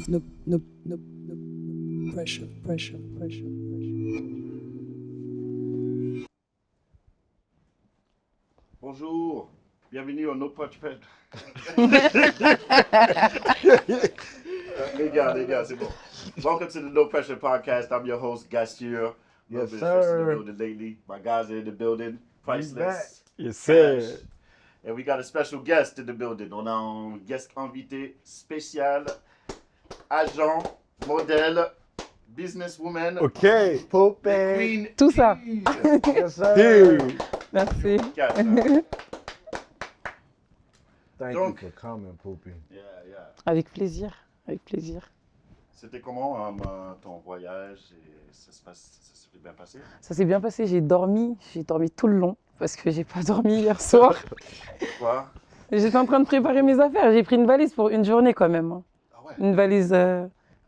pressure, pressure, pressure, pressure. Bonjour, bienvenue au No Punch Pet. Les gars, c'est bon. Welcome to the No Pressure Podcast. I'm your host, Gastier. Yes, In the sir. building lately. My guys are in the building. Priceless. Yes, sir. Cash. And we got a special guest in the building. On a un guest invité spécial, agent, modèle, businesswoman. OK. Poupée. Queen Tout ça. Eve. Yes, sir. Merci. Cash, hein? Thank Donc- you for coming, Poupée. Yeah, yeah. Avec plaisir, avec plaisir. C'était comment ton voyage et ça s'est bien passé? Ça s'est bien passé, j'ai dormi tout le long parce que j'ai pas dormi hier soir. Quoi? J'étais en train de préparer mes affaires, j'ai pris une valise pour une journée quand même, hein. Ah ouais? Une valise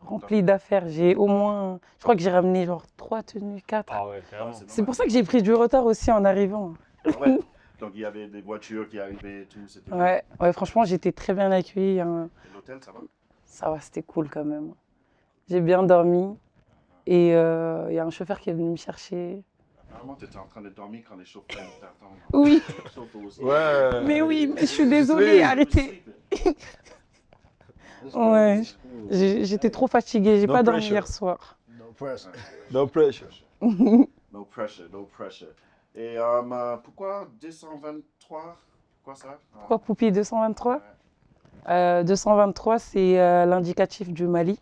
remplie d'affaires. J'ai au moins, je crois que j'ai ramené genre 3 tenues, 4. Ah ouais, carrément. C'est pour ça que j'ai pris du retard aussi en arrivant. Ah ouais. Donc il y avait des voitures qui arrivaient et tout. C'était Ouais, franchement j'étais très bien accueillie, hein. Et l'hôtel, ça va? Ça va, c'était cool quand même. J'ai bien dormi et il y a un chauffeur qui est venu me chercher. Apparemment, tu étais en train de dormir quand les chauffeurs t'attendent. Oui, Chauffeurs aussi. Ouais. mais oui, mais je suis désolée, arrêtez. Ouais, j'étais trop fatiguée, j'ai No pas dormi pressure. hier soir. No pressure. No pressure. No pressure, no pressure. Et pourquoi 223? Pourquoi ça? Pourquoi Poupi 223? Ouais. 223, c'est l'indicatif du Mali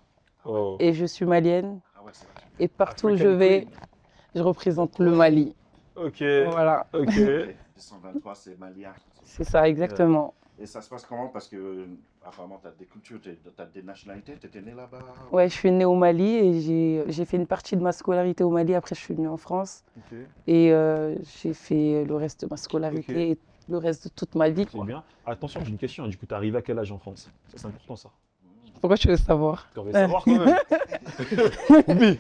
Oh. et je suis malienne Ah ouais, c'est vrai. et partout où je African vais, Queen. je représente le Mali. Ok. Voilà, Ok. 223, c'est malien. c'est ça exactement. Et ça se passe comment? Parce que apparemment, tu as des cultures, tu as des nationalités. Tu étais né là-bas? Ouais, je suis née au Mali et j'ai fait une partie de ma scolarité au Mali. Après, je suis venue en France Ok. et j'ai fait le reste de ma scolarité Ok. et le reste de toute ma vie, C'est quoi. bien. Attention, j'ai une question. Du coup, t'es arrivé à quel âge en France? Ça, c'est important, ça. Pourquoi tu veux savoir? Tu veux savoir quand même. Oublie.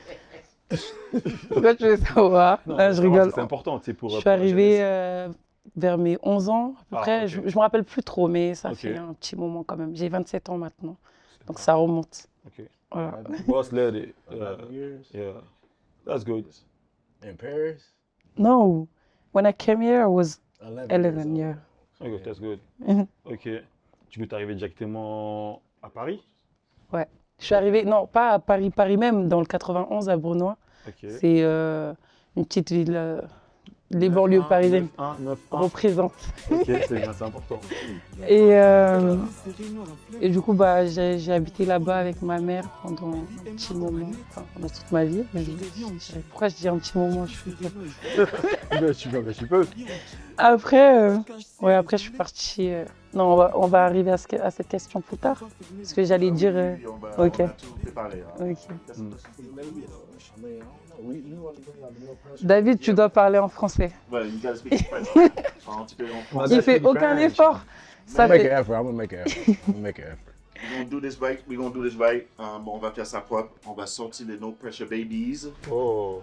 Pourquoi tu veux savoir? Non, Ah, je savoir, rigole. C'est important, c'est pour. Je suis pour la arrivée jeunesse. vers mes 11 ans à peu Ah, près. ok. Je me rappelle plus trop, mais ça Ok. fait un petit moment quand même. J'ai 27 ans maintenant, donc ça remonte. Ok. Voilà. Boss lady. 11 years. Yeah. That's good. In Paris? No, when I came here, I was 11 11 years years. Ok, that's good. Mhm. Ok. Tu peux arriver directement à Paris? Je suis arrivée, non, pas à Paris, Paris même, dans le 91 à Brunois. Ok. C'est une petite ville, les banlieues parisiennes 1, 9, 1. représentent. Ok, c'est bien, c'est important. Et du coup, bah, j'ai habité là-bas avec ma mère pendant un petit moment, enfin, pendant toute ma vie. Pourquoi je dis un petit moment? Je suis... Tu peux. Après, après, je suis partie. Non, on va arriver à cette question plus tard. Parce que j'allais dire. Oui, on ok. a tout préparé. Hein. Ok. We David, tu dois parler en français. Ouais, you gotta speak French. Un petit peu en français. Il fait aucun effort. Ça make an fait... effort. I'm gonna make an effort. I'm gonna make an effort. We're gonna do this right. We're gonna do this right. On va faire ça propre. On va sortir les No Pressure Babies. Oh.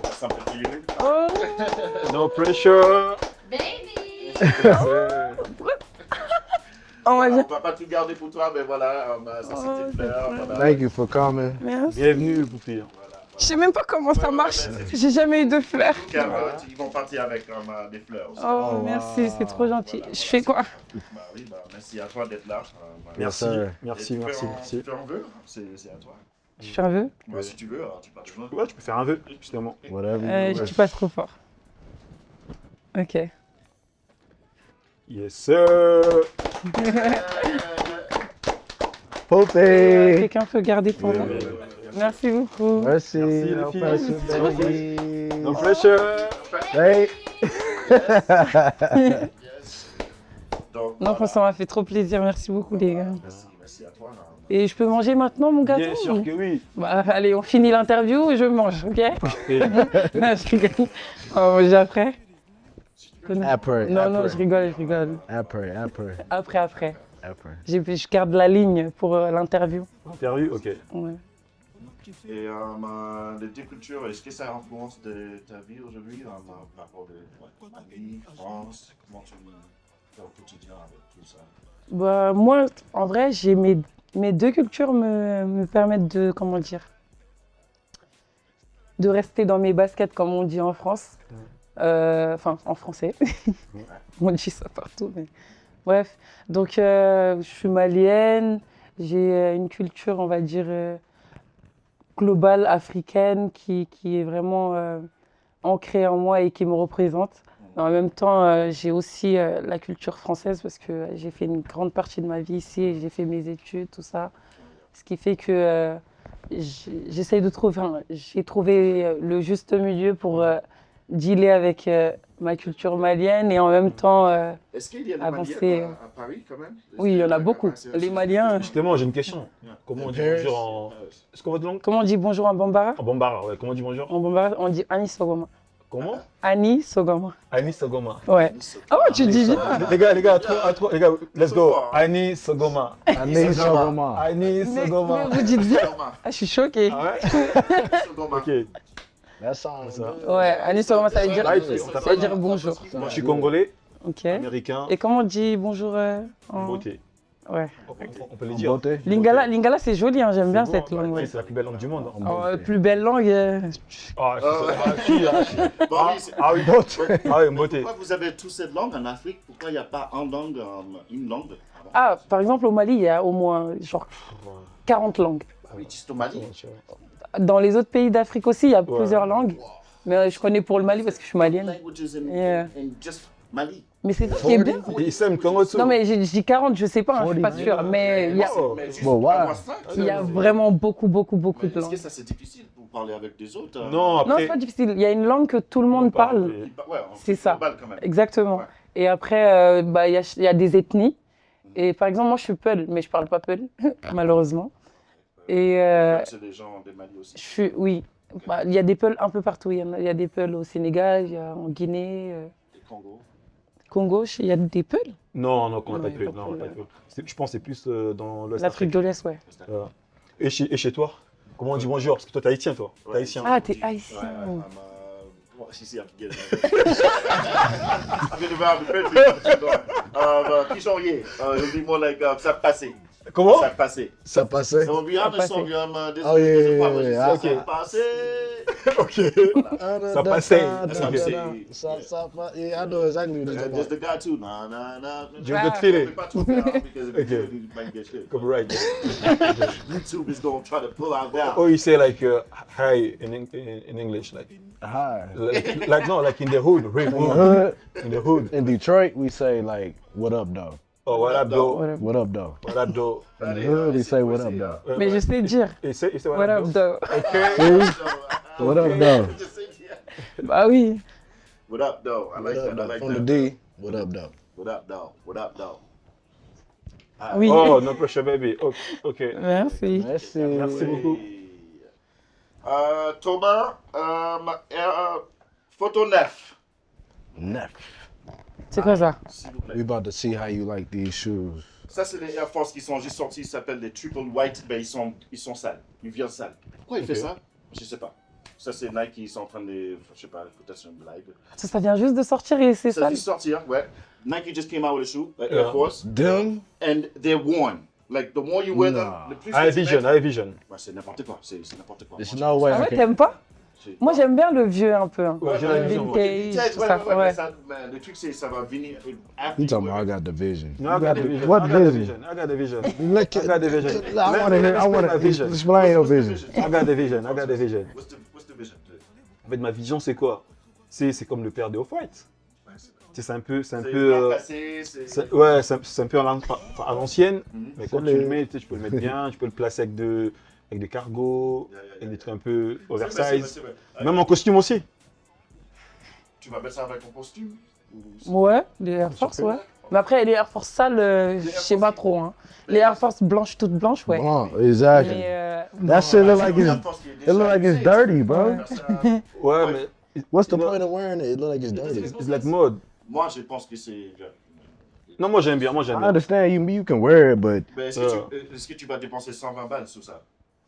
That's something for you. Oh, No pressure. on va On dire... va pas tout garder pour toi, mais voilà, ça c'est tes fleurs. Voilà. Thank you for coming. Merci. Bienvenue, Poupée. Je sais même pas comment ça marche. J'ai jamais eu de fleurs. Ils vont partir avec des fleurs aussi. Oh, merci, c'est trop gentil. Je fais quoi? Bah oui, bah, merci à toi d'être là. Merci, sir. merci, Et tu merci, fais merci. Tu fais un vœu? C'est à toi. Je fais un vœu? Moi, si tu veux, alors tu parles de moi. Ouais, tu peux faire un vœu, justement. Whatever. Je dis pas trop fort. Ok. Yes, sir. Poupée. Quelqu'un peut garder pour moi? Merci beaucoup. Merci. Merci, No les pressure, filles. baby. No pressure. Hey. Donc, Non, voilà. ça m'a fait trop plaisir. Merci beaucoup, les gars. Merci à toi. Et je peux manger maintenant mon gâteau? Bien sûr que oui. Bah, allez, on finit l'interview et je mange, ok? Parfait. Non, je rigole. On va manger après? Après. Non, je rigole. Après. Après. Après. Je garde la ligne pour l'interview. Interview, ok. Ouais. Et les deux cultures, est-ce que ça influence de ta vie aujourd'hui par rapport de Mali, France? Comment tu fais au quotidien avec tout ça? Bah, moi, en vrai, j'ai mes Mes deux cultures me permettent de, comment dire, de rester dans mes baskets, comme on dit en France. Enfin, en français. On dit ça partout, mais bref. Donc, je suis malienne. J'ai une culture, on va dire, globale, africaine, qui est vraiment ancrée en moi et qui me représente. En même temps, j'ai aussi la culture française parce que j'ai fait une grande partie de ma vie ici et j'ai fait mes études, tout ça. Ce qui fait que j'essaye de trouver, enfin, j'ai trouvé le juste milieu pour dealer avec ma culture malienne et en même temps Est-ce qu'il y a des avancer. Maliens à Paris quand même? Oui, il y en a beaucoup. Les Maliens. Justement, j'ai une question. Comment on dit bonjour en. Est-ce qu'on va de langue? Comment on dit bonjour en Bambara? En Bambara, ouais. Comment on dit bonjour? En Bambara, on dit Ani Sogoma. Comment? Ani Sogoma. Annie Sogoma. Ouais. Ah ouais, tu dis bien. Les gars, les gars, let's go. Annie Sogoma. Annie Sogoma. Annie Mais Sogoma. vous dites bien. Ah, je suis choquée. Ah ouais? Ok. That sounds Ça. good. Ouais, Ani Sogoma, ça veut dire, Ah, on t'a ça pas veut dit. dire bonjour. Moi, je suis congolais, Ok. américain, Et comment on dit bonjour en... beauté. Ouais. On peut le En dire. beauté. Lingala, c'est joli, hein, j'aime bien C'est cette bon, langue. ouais, Ouais. c'est la plus belle langue du monde. En Alors, beauté. plus belle langue. Ah, Bon, oui, c'est- ah oui, ah oui, beauté. Pourquoi vous avez tous cette langue en Afrique? Pourquoi il n'y a pas une langue? Ah, par exemple, au Mali, il y a au moins genre 40 langues. Ah oui, juste au Mali. Dans les autres pays d'Afrique aussi, il y a Ouais. plusieurs langues. Mais je connais pour le Mali parce que je suis malienne. Languages in, Yeah. in just Mali. Mais c'est ça qui est bien. Il s'aime Congo Non, mais je dis 40, je sais pas, hein, je suis pas 40. sûre. Mais il y a, Oh. Mais juste Bon, pour voilà. avoir ça, il y a vraiment beaucoup mais de est-ce que langues. ça c'est difficile pour parler avec des autres? Non, Non, après. c'est pas difficile. Il y a une langue que tout le monde parle. Ouais, C'est ça. global quand même. Exactement. Ouais. Et après, bah, il y a des ethnies. Et par exemple, moi, je suis Peul, mais je parle pas Peul, malheureusement. Et C'est des gens de Mali aussi. oui, bah, il y a des Peuls un peu partout. Il y a des Peuls au Sénégal, il y a en Guinée, Des Congo. Congo, il y a des Peuls. Non, on n'a Non, pas de il y a peu. pas Non, de on n'a pas de peu. peu. Je pense que c'est plus dans l'Ouest L'Afrique Afrique. de l'Est, ouais. Voilà. Et chez toi? Comment on dit bonjour? Parce que toi, t'es haïtien, toi. T'es haïtien. Ah, t'es haïtien. Well, she see, I can get it. I've been around the country. Qui sont liés? It'll be more like ça passé. Comment? Ça passé. Ça passait. On be honest, passé. on be Oh, yeah, yeah, yeah. Ça passé. Ok. Ça passait. That's what I'm saying. Yeah, I know exactly what you're talking Just about. the guy too. Nah, nah, nah. You good feeling? Pas trop down because if you Okay. do, you might get shit. Copyright. YouTube is gonna try to pull out down. Or you say like hi in English, like Hi. like in the hood, real In the hood. hood, In the hood. in Detroit, we say like, what up, though? Oh, what up, though? What up? What up, though? What up, though? In the hood, we say, what up, though? Mais je sais dire. You say What up, though? See? What up, though? Bah oui. What up, though? I like What up, that. I though? like From the that. D, what up, though? What up, though? What up, though? Oui. Oh, no pressure, baby. Okay. Merci. Merci. Merci beaucoup. Thomas, photo 9. Neuf. C'est quoi ça? S'il vous plaît. We about to see how you like these shoes. Ça, c'est les Air Force qui sont juste sortis, ils s'appellent les Triple White, mais ils sont sales. Ils viennent sales. Pourquoi il fait ça? Je sais pas. Ça, c'est Nike, ils sont en train de, je sais pas, peut-être c'est une blague. Ça vient juste de sortir et c'est Ça ça. vient de sortir, ouais. Nike just came out with a shoe, like Air Yeah. Force, Them? and they're worn. Like, the more you wear them, Nah. le plus High tu vision, mets- high vision. Ouais, c'est n'importe quoi, c'est n'importe quoi. There's Moi, no way Ah I ouais, can. t'aimes pas? j'ai- Moi, j'aime bien le vieux un peu. Hein. Ouais, j'ai Ouais, la ouais, vision. vintage, ouais, tout ouais, ça. ouais, Ouais. mais ça, le truc, c'est ça va venir. You talking about I got the vision. No, I got the vision. What I got the vision? vision. I got the vision. Look I got the vision. I want to hear. I want to vision. explain your vision. I got the vision. I got the vision. What's the vision? En fait, ma vision, c'est quoi? C'est comme le père de Off-White. Ouais, c'est C'est un peu, blanc cassé, ouais, c'est un peu à l'ancienne, Mhm. mais quand tu le mets, tu sais, tu peux le mettre bien, tu peux le placer avec des cargos, avec des trucs un peu C'est vrai, oversize, c'est vrai. même en costume aussi. Tu vas mettre ça avec ton costume? Ouais, les Air Force, ouais. Mais après, les Air Force sales, je sais pas trop. Hein. Les Air Force blanches, toutes blanches, ouais. Blanc, exactly. Mais That shit look like it look like it's dirty, bro. Ouais, mais What's the You know- point of wearing it? It look like it's dirty. it's like mode. Moi, je pense que c'est. Non, moi j'aime bien, moi j'aime I bien. understand you can wear it, but Mais est-ce que tu vas dépenser 120 balles sur ça?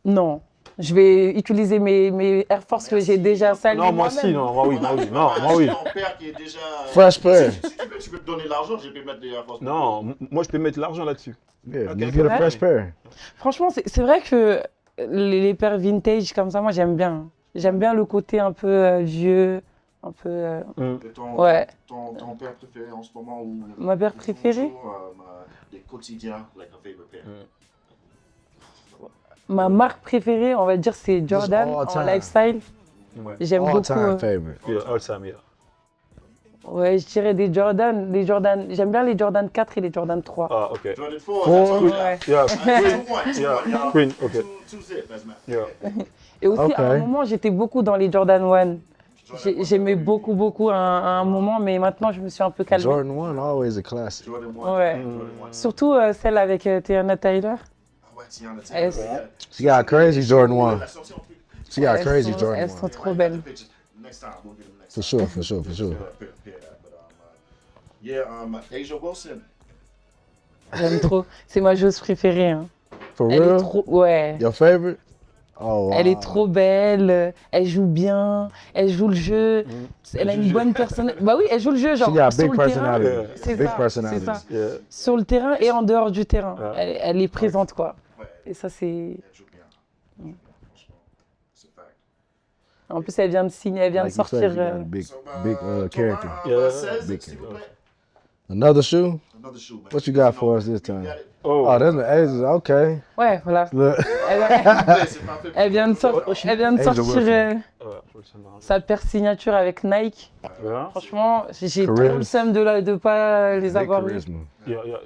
non. Je vais utiliser mes Air Force que j'ai déjà salis. Non, moi aussi, non, moi oui, moi oui. Non, moi oui. Mon père qui est déjà. Fresh pair. Si tu peux me donner l'argent, je peux mettre des Air Force. Non, moi je peux mettre l'argent là-dessus. Yeah, Ok, just get a ouais. fresh pair. Franchement, c'est vrai que les paires vintage comme ça, moi j'aime bien. J'aime bien le côté un peu vieux, un peu. Et Ouais. ton père préféré en ce moment ou Ma paire préférée? Des quotidiens, like a favorite pair. Ma marque préférée, on va dire, c'est Jordan all en time. lifestyle. Ouais. J'aime All beaucoup. time favorite. Yeah, all time, yeah. Ouais, je dirais des Jordan. J'aime bien les Jordan 4 et les Jordan 3. Ah, ok. Jordan 4, Four. that's all we Ouais. got. Yeah, Yeah, Queen, ok. Two zip, that's man. Yeah. Et aussi, Ok. à un moment, j'étais beaucoup dans les Jordan 1. J'aimais beaucoup à un moment, mais maintenant, je me suis un peu calmée. Jordan 1, always a classic. Jordan 1. Ouais. Surtout celle avec Tiana Tyler. Ouais, Tiana Elles, Taylor. She got crazy Jordan 1. La sortie en plus. She got elles crazy sont, Jordan elles 1. sont trop belles. Next time, we'll get them next For time. sure, for sure, for sure. Yeah, Asia Wilson. J'aime trop. C'est ma joueuse préférée. Hein. For Elle est real? trop. Ouais. Your favorite? Oh, wow. Elle est trop belle, elle joue bien, elle joue le jeu, elle a une bonne personnalité. Bah oui, elle joue le jeu, genre She got sur big le terrain, personality. c'est Big ça, personality. c'est ça. Yeah. Sur le terrain et en dehors du terrain, Ouais. elle est présente quoi. Ouais, Et ça c'est. elle joue bien. Franchement, c'est fact. En plus elle vient de signer, elle vient Like de you said, sortir. you got a big, So, big character. Yeah. 16, Big s'il vous plaît. Another shoe? Another shoe, man. What you got for us this You time? got it. Oh, Oh, that's the Asians. Okay. Ouais, voilà. Look. Elle, Ouais, c'est parfait. elle vient de, elle vient de Angel sortir Wilson. ouais, faut le savoir. sa paire signature avec Nike. Yeah. Franchement, j'ai trop Charisme. le seum de pas les Big avoir eu. charisma. Yeah, yeah.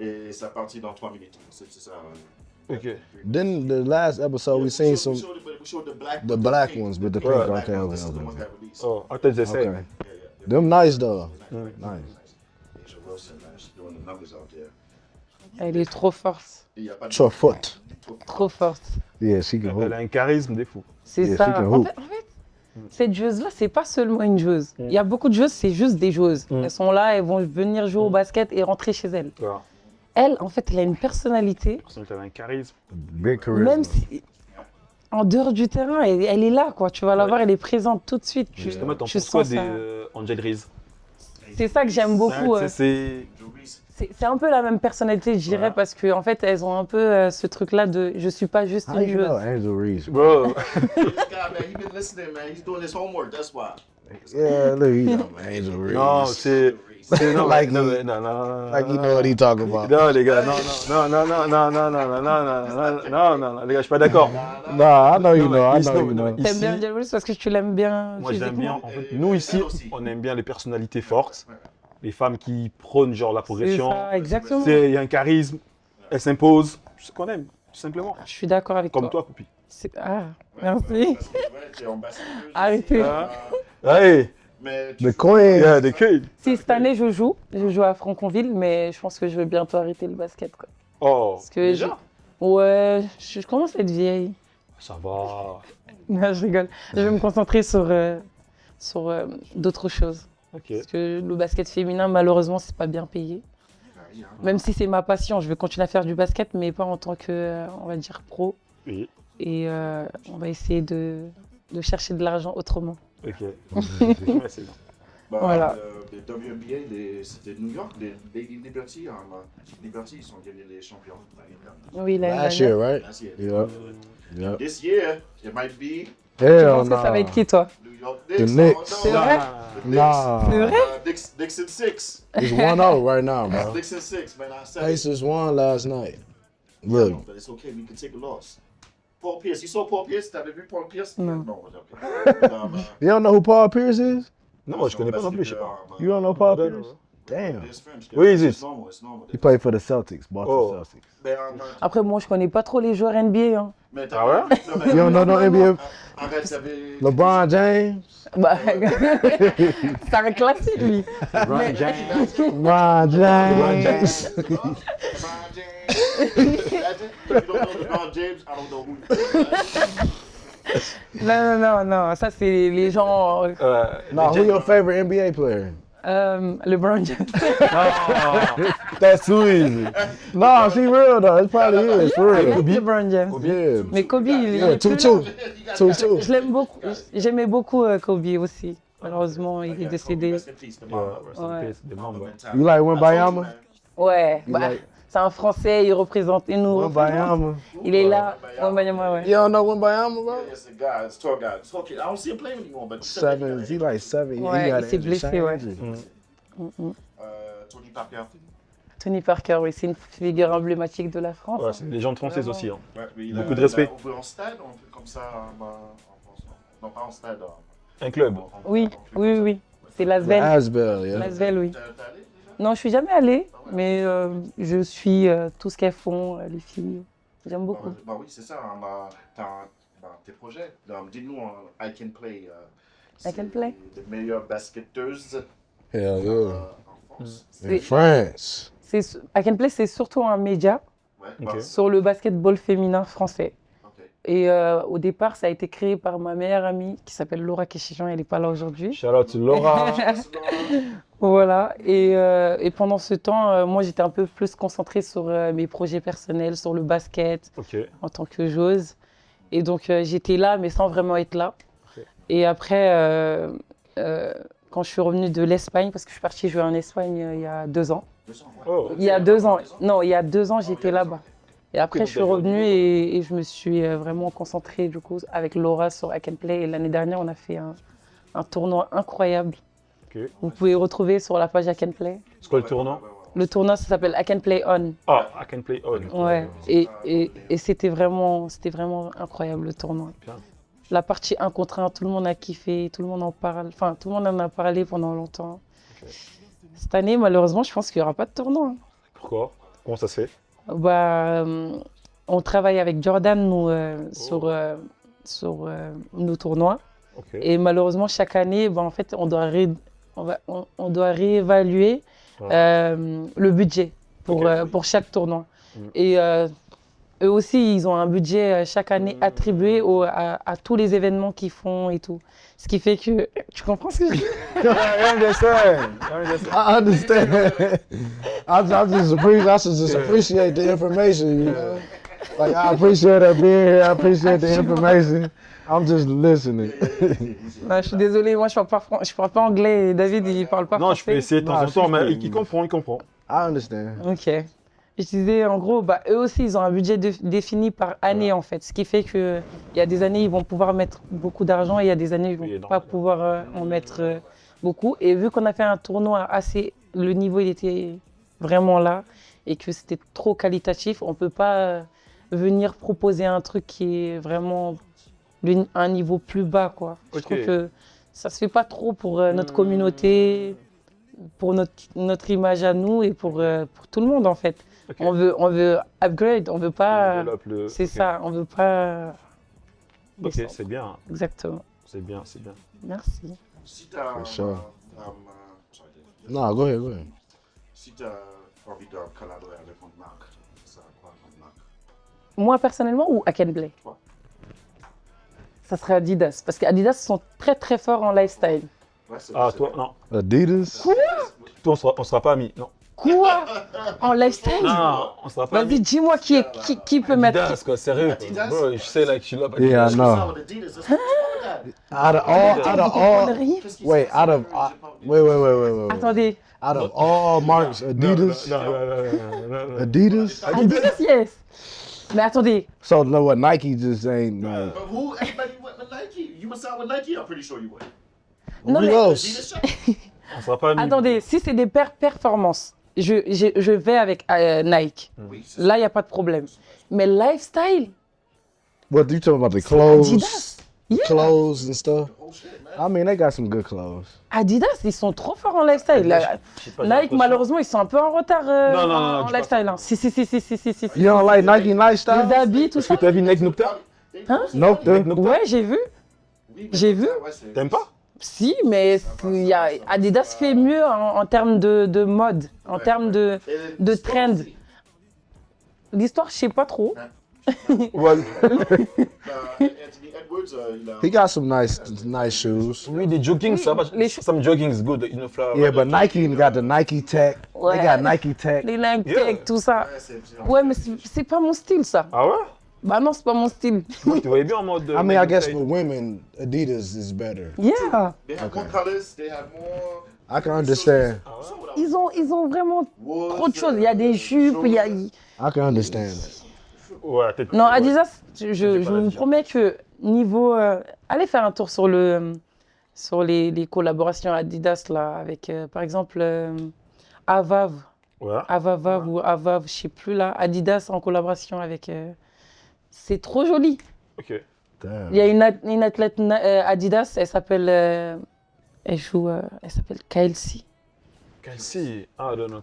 Et ça partit dans 3 minutes. C'est ça. Ok. Then the last episode we seen some We showed the black ones with the pink. Yeah. Okay, okay, This is the okay. ones that released. Oh, I thought they said. Okay. Them nice though. Nice. Asia Wilson, man, she's doing the numbers out there. Elle est trop forte, Et y a pas de- Your foot. trop forte. Yeah, she can Elle hold. a un charisme des fous. C'est Yeah, ça. she can En hoop. fait, cette joueuse-là, c'est pas seulement une joueuse. Il y a beaucoup de joueuses, c'est juste des joueuses. Elles sont là, elles vont venir jouer au basket et rentrer chez elles. Ouais. Elle, en fait, elle a une personnalité, Elle a un charisme. Big charisma. même si en dehors du terrain, elle est là, quoi. Tu vas la voir, elle est présente tout de suite. Justement, t'en tu penses quoi sens des ça. Angel Reese? C'est ça que j'aime beaucoup. Tu sais, c'est. C'est un peu la même personnalité, je dirais, Voilà. parce qu'en fait, elles ont un peu ce truc-là de je suis pas juste How une you know joueuse. Angel Reese? Bro, This guy, man, he been listening, man. He's doing his homework, that's why. Yeah, look, you know Angel Reese. non, c'est. Non, Like non, he- non, non, Like you know what he talking about. Non, les gars, non, les gars, je suis pas d'accord. Nah, I know you know. I Ici, know you know. T'aimes bien Angel Reese parce que tu l'aimes bien Moi, je l'aime physiquement. bien. En fait, nous, ici, on aime bien les personnalités fortes, les femmes qui prônent genre la C'est progression. ça, exactement. Il y a un charisme, elle s'impose. C'est ce qu'on aime, tout simplement. Je suis d'accord avec Comme toi, Poupi. Ah, merci. Ouais, t'es ambassadeur. Arrêtez. Hein? Hey, Mais The Queen. yeah, the queen. Si cette année je joue à Franconville, mais je pense que je vais bientôt arrêter le basket. Quoi. Oh, Parce que ouais, je commence à être vieille. ça va. Non, je rigole. Je vais me concentrer sur d'autres choses. Ok. Parce que le basket féminin, malheureusement, c'est pas bien payé. Même si c'est ma passion, je vais continuer à faire du basket, mais pas en tant que, on va dire, pro. Oui. Et on va essayer de chercher de l'argent autrement. Ok. Ouais, c'est bon. Bah, Voilà. Les WNBA, c'était New York, les Lady Liberty. Liberty, ils sont devenus les champions l'année dernière. Oui, l'année Last dernière. year, right? Last year. Yep. Yep. This year, it might be Je Hell pense que ça va être no. qui, toi? New York The Knicks. Knicks. C'est vrai? Nah. C'est vrai? Dixon 6. It's 1-0 right now, bro. Dixon 6, man. I said it. Pacers won last night. Look. But it's okay, we can take a loss. Paul Pierce, you saw Paul Pierce? T'avais vu Paul Pierce? Non. Non, okay. You don't know who Paul Pierce is? Non, je connais pas non plus, je sais pas. You don't know Paul Non, Pierce? non. Damn. Where is it? It's normal, it's normal. He played for the Celtics, Boston Oh. Celtics. Mais, Après, moi, je connais pas trop les joueurs NBA. Hein. mais Ah ouais? You don't know no NBA? Arrête, t'avais... LeBron James? Bah, c'est un classique, lui. LeBron James. LeBron James. LeBron James. If you don't know LeBron James, I don't know who you are. Non, ça, c'est les gens. No, who your favorite NBA player? LeBron James. That's too easy. No, she real though. It probably is for real. LeBron James. Yeah. Mais Kobe, il Yeah, est plus 2-2. là. 2-2. Je l'aime beaucoup. J'aimais beaucoup Kobe aussi. Malheureusement, il est décédé. Rest in Ouais. peace, des membres. You like Wembayama? Ouais, You bah, like c'est un Français, il représente. Il nous représente. Wembayama? Il est là. Wembanyama, ouais. You don't know Wembayama, bro? It's a guy, it's a tall guy. Tall kid. I don't see him playing anymore, but Seven. He like 7. Ouais, he got il s'est an blessé, injury. ouais. Tony Parker. Tony Parker, oui, c'est une figure emblématique de la France. Ouais, c'est une légende française aussi. Hein. Ouais, mais il Beaucoup a- de respect. Il a ouvert en stade, on fait comme ça en France. Non, pas en stade. Un club. Oui, oui, oui. C'est Lasvel. Asbel, yeah. Lasvel, oui. T'es allé déjà? Non, je suis jamais allée, mais je suis tout ce qu'elles font, les filles. J'aime beaucoup. Bah oui, c'est ça. Hein, tes projets. Dis-nous, I Can Play. I Can Play. Les meilleures basketteuses Hell yeah. en France. In France. I Can Play, c'est surtout un média Ouais, Ok. sur le basketball féminin français. ok. Et au départ, ça a été créé par ma meilleure amie qui s'appelle Laura Kéchijan, elle n'est pas là aujourd'hui. Shout out to Laura. Voilà, et pendant ce temps, moi j'étais un peu plus concentrée sur mes projets personnels, sur le basket Ok. en tant que joueuse. Et donc j'étais là, mais sans vraiment être là. Ok. Et après, quand je suis revenue de l'Espagne, parce que je suis partie jouer en Espagne il y a 2 ans. Oh. Il y a 2 ans, non, il y a 2 ans j'étais il y a 2 là-bas. Et après, Ok, je suis donc, revenue et je me suis vraiment concentrée du coup avec Laura sur I Can Play. Et l'année dernière, on a fait un tournoi incroyable. Ok. Vous pouvez retrouver sur la page I Can Play. C'est quoi le tournant? Le tournoi, ça s'appelle I Can Play On. Ah, I Can Play On. Ouais. Et c'était vraiment incroyable le tournoi. Bien. La partie 1 contre 1, tout le monde a kiffé, tout le monde en parle. Enfin, tout le monde en a parlé pendant longtemps. Ok. Cette année, malheureusement, je pense qu'il n'y aura pas de tournoi. Hein. Pourquoi? Comment ça se fait? Bah, on travaille avec Jordan nous, sur nos tournois. Ok. Et malheureusement, chaque année, bah, en fait, on doit réévaluer le budget pour chaque tournoi. Mm. Et eux aussi, ils ont un budget chaque année attribué à tous les événements qu'ils font et tout. Ce qui fait que... Tu comprends ce que je dis? I understand. I understand. I should just appreciate the information, you know? Like, I appreciate her being here. I appreciate the information. I'm just listening. Je suis désolée, moi je parle pas anglais et David il parle pas Non, français. je peux essayer de temps Non, en temps, je mais peux. il comprend, il comprend. I understand. Ok. Je disais en gros, bah, eux aussi ils ont un budget défini par année en fait. Ce qui fait qu'il y a des années ils vont pouvoir mettre beaucoup d'argent et il y a des années ils Oui, vont non. pas pouvoir en mettre beaucoup. Et vu qu'on a fait un tournoi assez. Le niveau il était vraiment là et que c'était trop qualitatif, on peut pas venir proposer un truc qui est vraiment un niveau plus bas quoi. Je Ok. trouve que ça se fait pas trop pour notre communauté, pour notre image à nous et pour tout le monde en fait. Ok. On veut upgrade, on veut pas. Développe le- C'est ok. ça, on veut pas. Ok, descendre. c'est bien, Exactement. c'est bien, c'est bien. Merci. Si t'as For sure. sorry, Dave. No, go ahead. Si t'as envie de collaborer avec une marque, ça quoi comme marque? Moi personnellement ou I Can Play? Toi. Ça serait Adidas parce qu'Adidas sont très très forts en lifestyle. Ouais, c'est- Ah, c'est toi, vrai. non. Adidas? Toi, on sera pas amis. Non. Quoi? En lifestyle? Non, on sera pas Vas-y, amis. dis-moi qui peut mettre. Adidas, quoi, sérieux. Adidas? Bro, je sais, like, you love Yeah, I Qu'est-ce que know. ça, with Adidas, that's- what's wrong with that? Out of all, Conneries. Qu'est-ce qui wait, se passe? out of, J'ai pas- wait. Attendez, Out of all marks, Adidas, Non. Adidas. Adidas, yes. Mais attendez, So no, what Nike just ain't. But who? Everybody went with Nike. You would sign with Nike. I'm pretty sure you would. non Who mais else? Adidas shop? On sera pas amis. attendez, si c'est des performances, je vais avec Nike. Oui, c'est Là, il n'y a pas de problème. Mais lifestyle, What you talking about? The clothes, Adidas. Yeah. clothes and stuff. oh shit, man. I mean, they got some good clothes. Adidas, ils sont trop forts en lifestyle. Je sais pas, j'ai Nike, l'impression. malheureusement, ils sont un peu en retard Non, non, en dis pas lifestyle. ça. Hein. Si. You don't like Nike lifestyle? Les habits, tout Est-ce ça. que t'as vu Nike Nocta? Hein? Nope. Ouais, j'ai vu. Oui, mais J'ai vu. ouais, c'est- T'aimes pas? Si, mais Adidas fait mieux en termes de mode, en termes de Et de sport trend. aussi. L'histoire, je sais pas trop. Voilà. Anthony Edwards, il a. He got some nice shoes. Oui, des jogging, ça va. Les- Some jogging is good. You know, flower. Yeah, but Nike got the Nike Tech. Ouais. They got Nike Tech. Les Nike Yeah. Tech, tout ça. Ouais, c'est- Ouais, mais c'est pas mon style, ça. Ah ouais? Bah non, c'est pas mon style. Moi, je te voyais bien en mode. I mean, I guess for women, Adidas is better. Yeah. They have more colors, they have more. I can understand. Ils ont vraiment Woods, trop de choses. Il y a des jupes, il y a... I can understand. Ouais, peut-être. Non, ouais. Adidas, je pas la vous dire. promets que niveau... allez faire un tour sur les collaborations Adidas, là, avec, par exemple, Avav. Ouais. Avavav ou Avav, je sais plus, là. Adidas en collaboration avec... c'est trop joli. Ok. Damn. Il y a une athlète Adidas, elle s'appelle... elle s'appelle Kelsey. Si. Ah, non, non.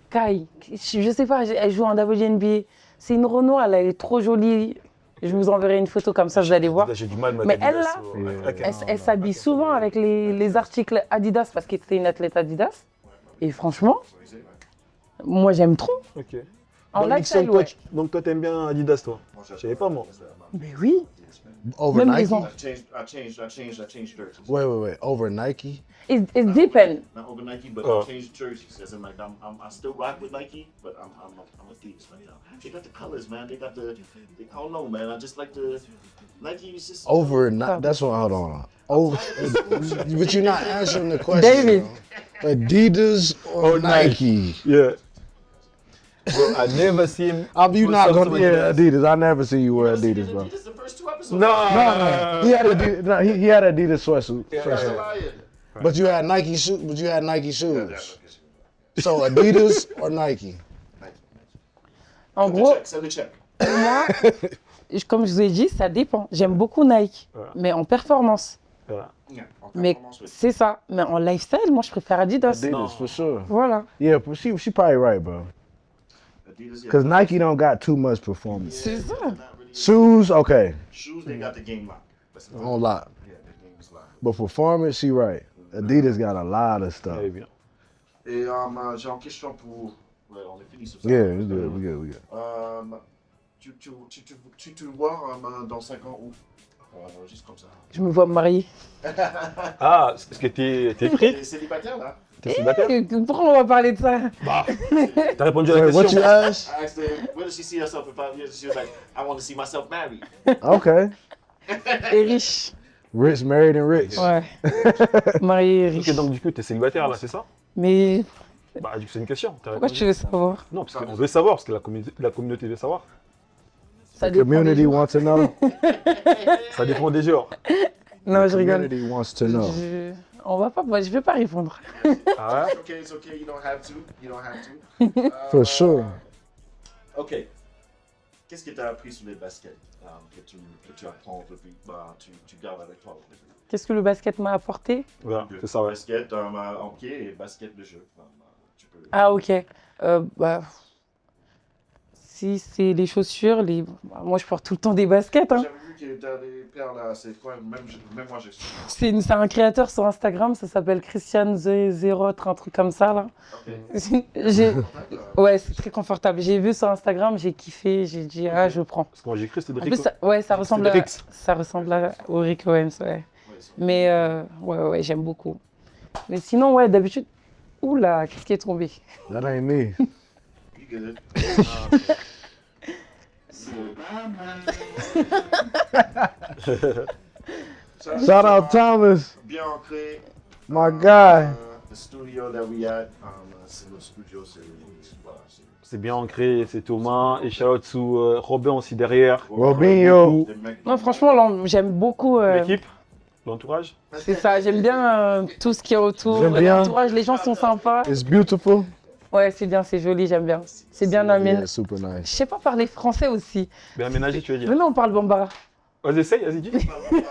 Kai, je sais pas, elle joue en WNBA. C'est une Renoir, elle est trop jolie. Je vous enverrai une photo comme ça, vous allez voir. J'ai du mal, Mais elle, là, Ok. Elle s'habille souvent avec les articles Adidas parce qu'elle était une athlète Adidas. Et franchement, moi j'aime trop. Ok. En Donc, lifestyle, Nixon, ouais. Donc, toi, t'aimes bien Adidas, toi? Je savais pas, moi. Mais oui. Over Même Nike? les ans. I changed jerseys. Wait. Over Nike? It depends. Not over Nike, but Oh. I changed jerseys. As in, like, I still rock with Nike, but I'm Adidas right now. They got the colors, man. They got I don't know, man. I just like the Nike is just Over Nike? That's what, hold on. Over, but you're not answering the question. David. bro. Adidas or Nike? Yeah. Bro, I never see him. You put not something gonna like yeah that. Adidas. I never see you wear See, Adidas, bro. Adidas the first two episodes. No. He had Adidas. No, he had Adidas sweatsuit. Yeah. That's a sweatshirt. lion. But you had Nike shoes. But you had Nike shoes. So Adidas or Nike? En Send the gros, check. Send the check. moi, comme je vous ai dit, ça dépend. J'aime beaucoup Nike, Ouais. mais en performance. Voilà. Yeah, en Mais performance, oui. c'est ça. Mais en lifestyle, moi je préfère Adidas. Adidas No. for sure. Voilà. Yeah, but she probably right, bro. Adidas, yeah. Cause Nike don't got too much performance. C'est ça. Not really. Shoes, okay, Shoes, they got the game locked. That's the on lot. Yeah, the game is locked. But performance, she right. Adidas got a lot of stuff. Très bien. Et j'ai une question pour. Ouais, on est fini sur ça. Yeah, we good. Tu te vois dans 5 ans où juste comme ça. Je me vois me marier. Ah, est-ce que t'es free? T'es célibataire là? T'es célibataire? Pourquoi on va parler de ça? T'as répondu à la Wait, what you question? asked? I asked her, where does she see herself in 5 years? She was like, I want to see myself married. Okay, Et riche. rich, married, and rich. Ouais. Marié et riche. Ok, donc du coup, t'es célibataire là, c'est ça? Mais Bah, du coup, c'est une question. T'as pourquoi répondu. tu veux savoir? Non, parce qu'on veut savoir, parce que la communauté veut savoir. Ça The dépend des community jours. wants to know. Ça dépend des jours. Non, The je rigole. community wants to know. On va pas, moi, je vais pas répondre. Ah ouais? It's okay, you don't have to. You don't have to. For sure. Ok. Qu'est-ce que tu as appris sur les baskets que tu apprends depuis, tu gardes avec toi depuis? Qu'est-ce que le basket m'a apporté? Voilà, c'est ça, ouais. Basket en pied et basket de jeu. Tu peux... Ah, ok. Bah, si c'est les chaussures, moi je porte tout le temps des baskets. Hein. J'avais vu que tu as des paires là, c'est quoi? Même moi j'ai su. C'est un créateur sur Instagram, ça s'appelle Christian Zerot, un truc comme ça là. Ok. Ouais, c'est très confortable. J'ai vu sur Instagram, j'ai kiffé, j'ai dit ah je prends. Parce que moi, j'ai cru que c'était de En plus, Rico. ça ressemble à, Rix. au Rick Owens, ouais. Mais ouais, j'aime beaucoup. Mais sinon, ouais, d'habitude, oula, qu'est-ce qui est tombé? That ain't me. You good. Shout out Thomas, Bien ancré. my guy. The studio that we at, c'est le studio, voilà, C'est bien ancré, c'est Thomas. Et shout out sous Robin aussi derrière. Robinho. des mecs- Non, franchement, j'aime beaucoup. L'équipe, l'entourage. C'est ça, j'aime bien tout ce qui est autour. J'aime bien. L'entourage, les gens sont sympas. It's beautiful. Ouais, c'est bien, c'est joli, j'aime bien. C'est bien aménagé. Yeah, super nice. Je sais pas parler français aussi. Bien aménagé, tu veux dire. Venez, on parle bambara. Vas-y, essaye, vas-y, dis.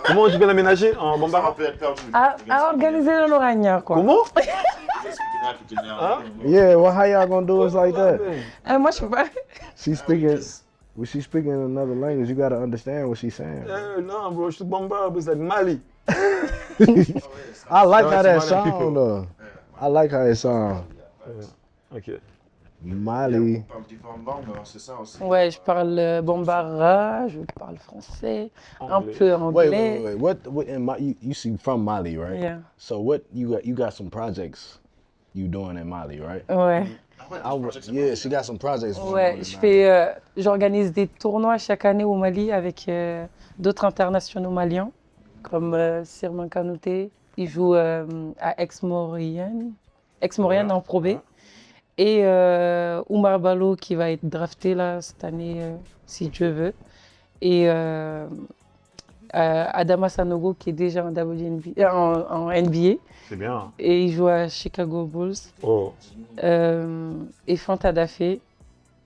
Comment tu bien aménagé en Ça Bambara? peut être perdu. À organiser le Lorraine, quoi. Comment? Hein? Yeah, well, how y'all gonna do us like that? Moi, je sais pas. She's speaking. When she's speaking in another language, you gotta understand what she's saying. Non, bro, je suis Bambara, but c'est Mali. I like how that Somali people. sound though. I like how it sound. Ok. Mali. On parle différentes langues, hein, c'est ça aussi. Ouais, je parle Bambara, je parle français, un Anglais. peu anglais. Wait. What in you see from Mali, right? Yeah. So what you got some projects you doing in Mali, right? Ouais. Yeah, she got some projects. going on Ouais, in je Mali. fais, j'organise des tournois chaque année au Mali avec d'autres internationaux maliens, comme Sirman Kanouté. Il joue à Aix-Maurienne en Pro B. Et Oumar Ballo qui va être drafté là cette année, si Dieu veut. Et Adama Sanogo qui est déjà en, en NBA. C'est bien. Et il joue à Chicago Bulls. Oh, Et Fanta Dafé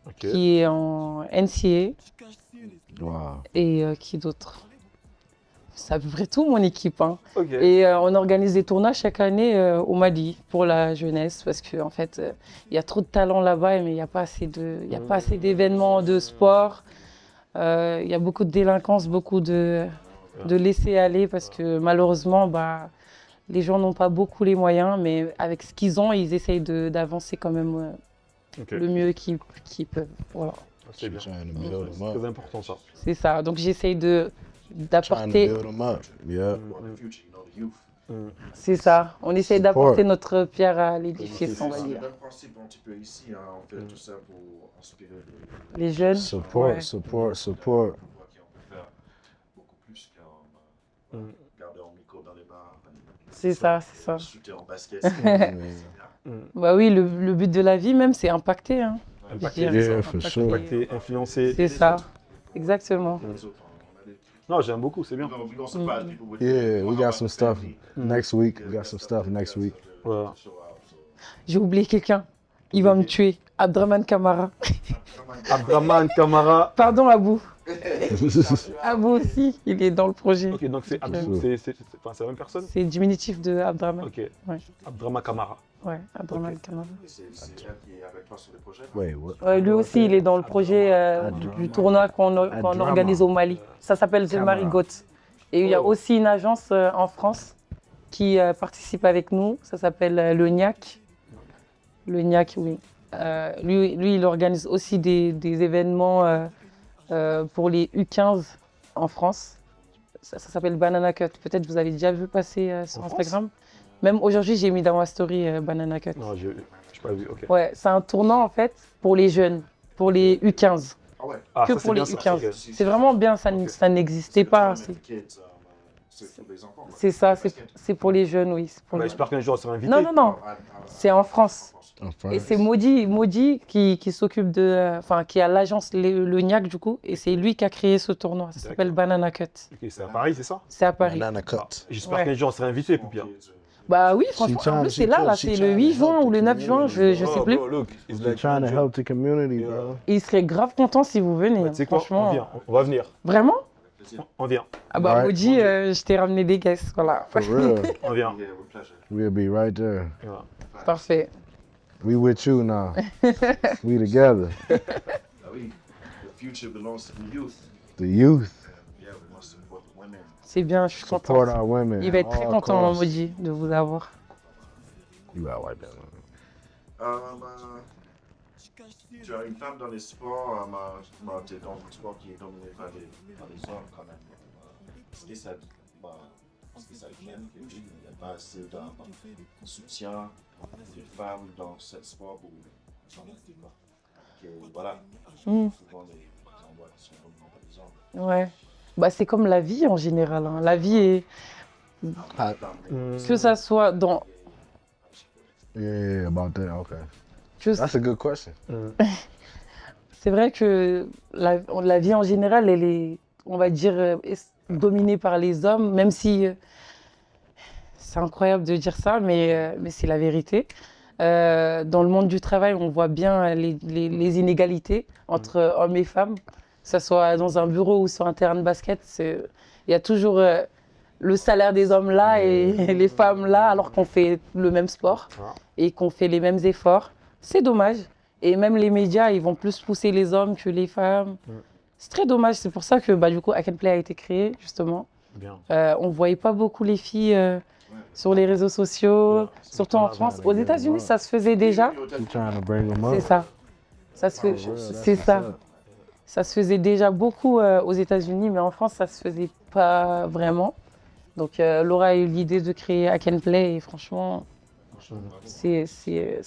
ok. qui est en NCA. Wow. Et qui d'autre? C'est à peu près tout mon équipe. Hein. Ok. Et on organise des tournois chaque année au Mali pour la jeunesse parce qu'en fait, il y a trop de talent là-bas, mais il n'y a pas assez d'événements de sport. Il y a beaucoup de délinquance, beaucoup de laisser aller parce que malheureusement, les gens n'ont pas beaucoup les moyens, mais avec ce qu'ils ont, ils essayent d'avancer quand même Ok. le mieux qu'ils peuvent. Voilà. C'est bien. Trying to build them up. Très important ça. C'est ça. Donc j'essaye Trying to d'apporter. build them up. Yeah. For the future, you know, the youth. C'est ça. On essaye Support. d'apporter notre pierre à l'édifice, on va C'est le dire. même principe un petit peu ici, hein, on fait tout ça pour inspirer Les jeunes. Support. Ouais. Support. on voit qu'on peut faire beaucoup plus qu'en garder un micro dans les bars. C'est ça, c'est ça. Shooter en basket. Bah oui, le but de la vie même, c'est impacter. Hein. Impacter, Je dirais. Yeah, for sure. impacter, influencer. C'est ça. Exactement. Les autres, on a des- Non, j'aime beaucoup, c'est bien. we gonna surprise people with Yeah, we got some stuff family. next week. We got some stuff next week. Ouais. Show out, so. J'ai oublié quelqu'un. Il va me tuer. Abdraman Kamara. Abdraman Kamara. Pardon, Abou. Abou aussi, il est dans le projet. Ok, donc c'est Abdou, c'est la même personne? C'est diminutif de Abdraman. Ok. Ouais. Abdraman Kamara. Ouais, Abdraman Kamara. C'est elle qui est avec toi sur les projets. Wait, what? Ouais, lui aussi, il est dans le projet du tournoi qu'on organise au Mali. Ça s'appelle The Marigot. Et il y a aussi une agence en France qui participe avec nous. Ça s'appelle le NIAC. Le NIAC, oui. Lui, il organise aussi des événements pour les U15 en France. Ça s'appelle Banana Cut. Peut-être vous avez déjà vu passer sur Instagram. Même aujourd'hui, j'ai mis dans ma story Banana Cut. Non, je n'ai pas vu, ok. Ouais, c'est un tournoi en fait pour les jeunes, pour les U15. Ah ouais. Ah, Que ça, c'est pour les bien, ça. U15. Ok. C'est vraiment bien, ça n'existait pas. C'est pour les enfants. C'est ça, c'est pour les jeunes, oui. c'est pour Bah, les- J'espère qu'un jour on sera invité. Non, non, non, c'est en France. In Et France. c'est Maudit qui s'occupe de. Enfin, qui a l'agence le NIAC du coup, et c'est lui qui a créé ce tournoi. Ça s'appelle Banana Cut. Ok, c'est à Paris, c'est ça? C'est à Paris. Banana cut. J'espère Ouais. qu'un jour on sera invité, Poupia. Bah oui, franchement. En plus, c'est là, c'est le 8 juin ou le 9 juin, je sais plus. Oh, look, it's They're like- trying to help the community, Yeah. bro. Et il serait grave content si vous venez. Tu sais quoi? Franchement. On vient, on va venir. Vraiment? On vient, Ah bah, Ouais. Maudit, je t'ai ramené des guests. Voilà. For real. on vient. We'll be right there. Voilà. Parfait. We with you now. We together. Ah oui, the future belongs to the youth. The youth. Yeah, we must support women. C'est bien, je suis content. Support our women. Il va être très all content, costs. Maudit, de vous avoir. You got white that. Tu as une femme dans les sports, tu es dans un sport qui est dominé par les hommes quand même. Est-ce que ça gêne que il n'y a pas assez de soutien des femmes dans ce sport pour que, voilà, Mm. souvent les endroits qui sont dominés par les hommes. Ouais. Bah, c'est comme la vie en général. Hein. La vie est. Que ça soit dans. Yeah, about that. Okay. que- That's a good question. C'est vrai que la vie en général, elle est, on va dire, dominée par les hommes, même si c'est incroyable de dire ça, mais c'est la vérité. Dans le monde du travail, on voit bien les inégalités entre hommes et femmes, que ce soit dans un bureau ou sur un terrain de basket. Il y a toujours le salaire des hommes là et les femmes là, alors qu'on fait le même sport et qu'on fait les mêmes efforts. C'est dommage. Et même les médias, ils vont plus pousser les hommes que les femmes. C'est très dommage. C'est pour ça que du coup, I Can Play a été créé, justement. Bien. On ne voyait pas beaucoup les filles sur les réseaux sociaux, surtout en France. Aux États-Unis, ça se faisait déjà. You trying to bring them C'est up? ça. Ça se fait, Oh, real, that's c'est what's ça. up. Ça se faisait déjà beaucoup aux États-Unis, mais en France, ça se faisait pas vraiment. Donc, Laura a eu l'idée de créer I Can Play et franchement, c'est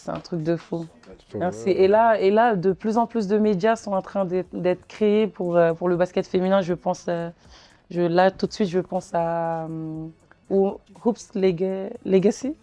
un truc de fou. For Hein, real. et là, de plus en plus de médias sont en train d'être créés pour le basket féminin. Je pense, là, tout de suite, je pense à Hoops Legacy.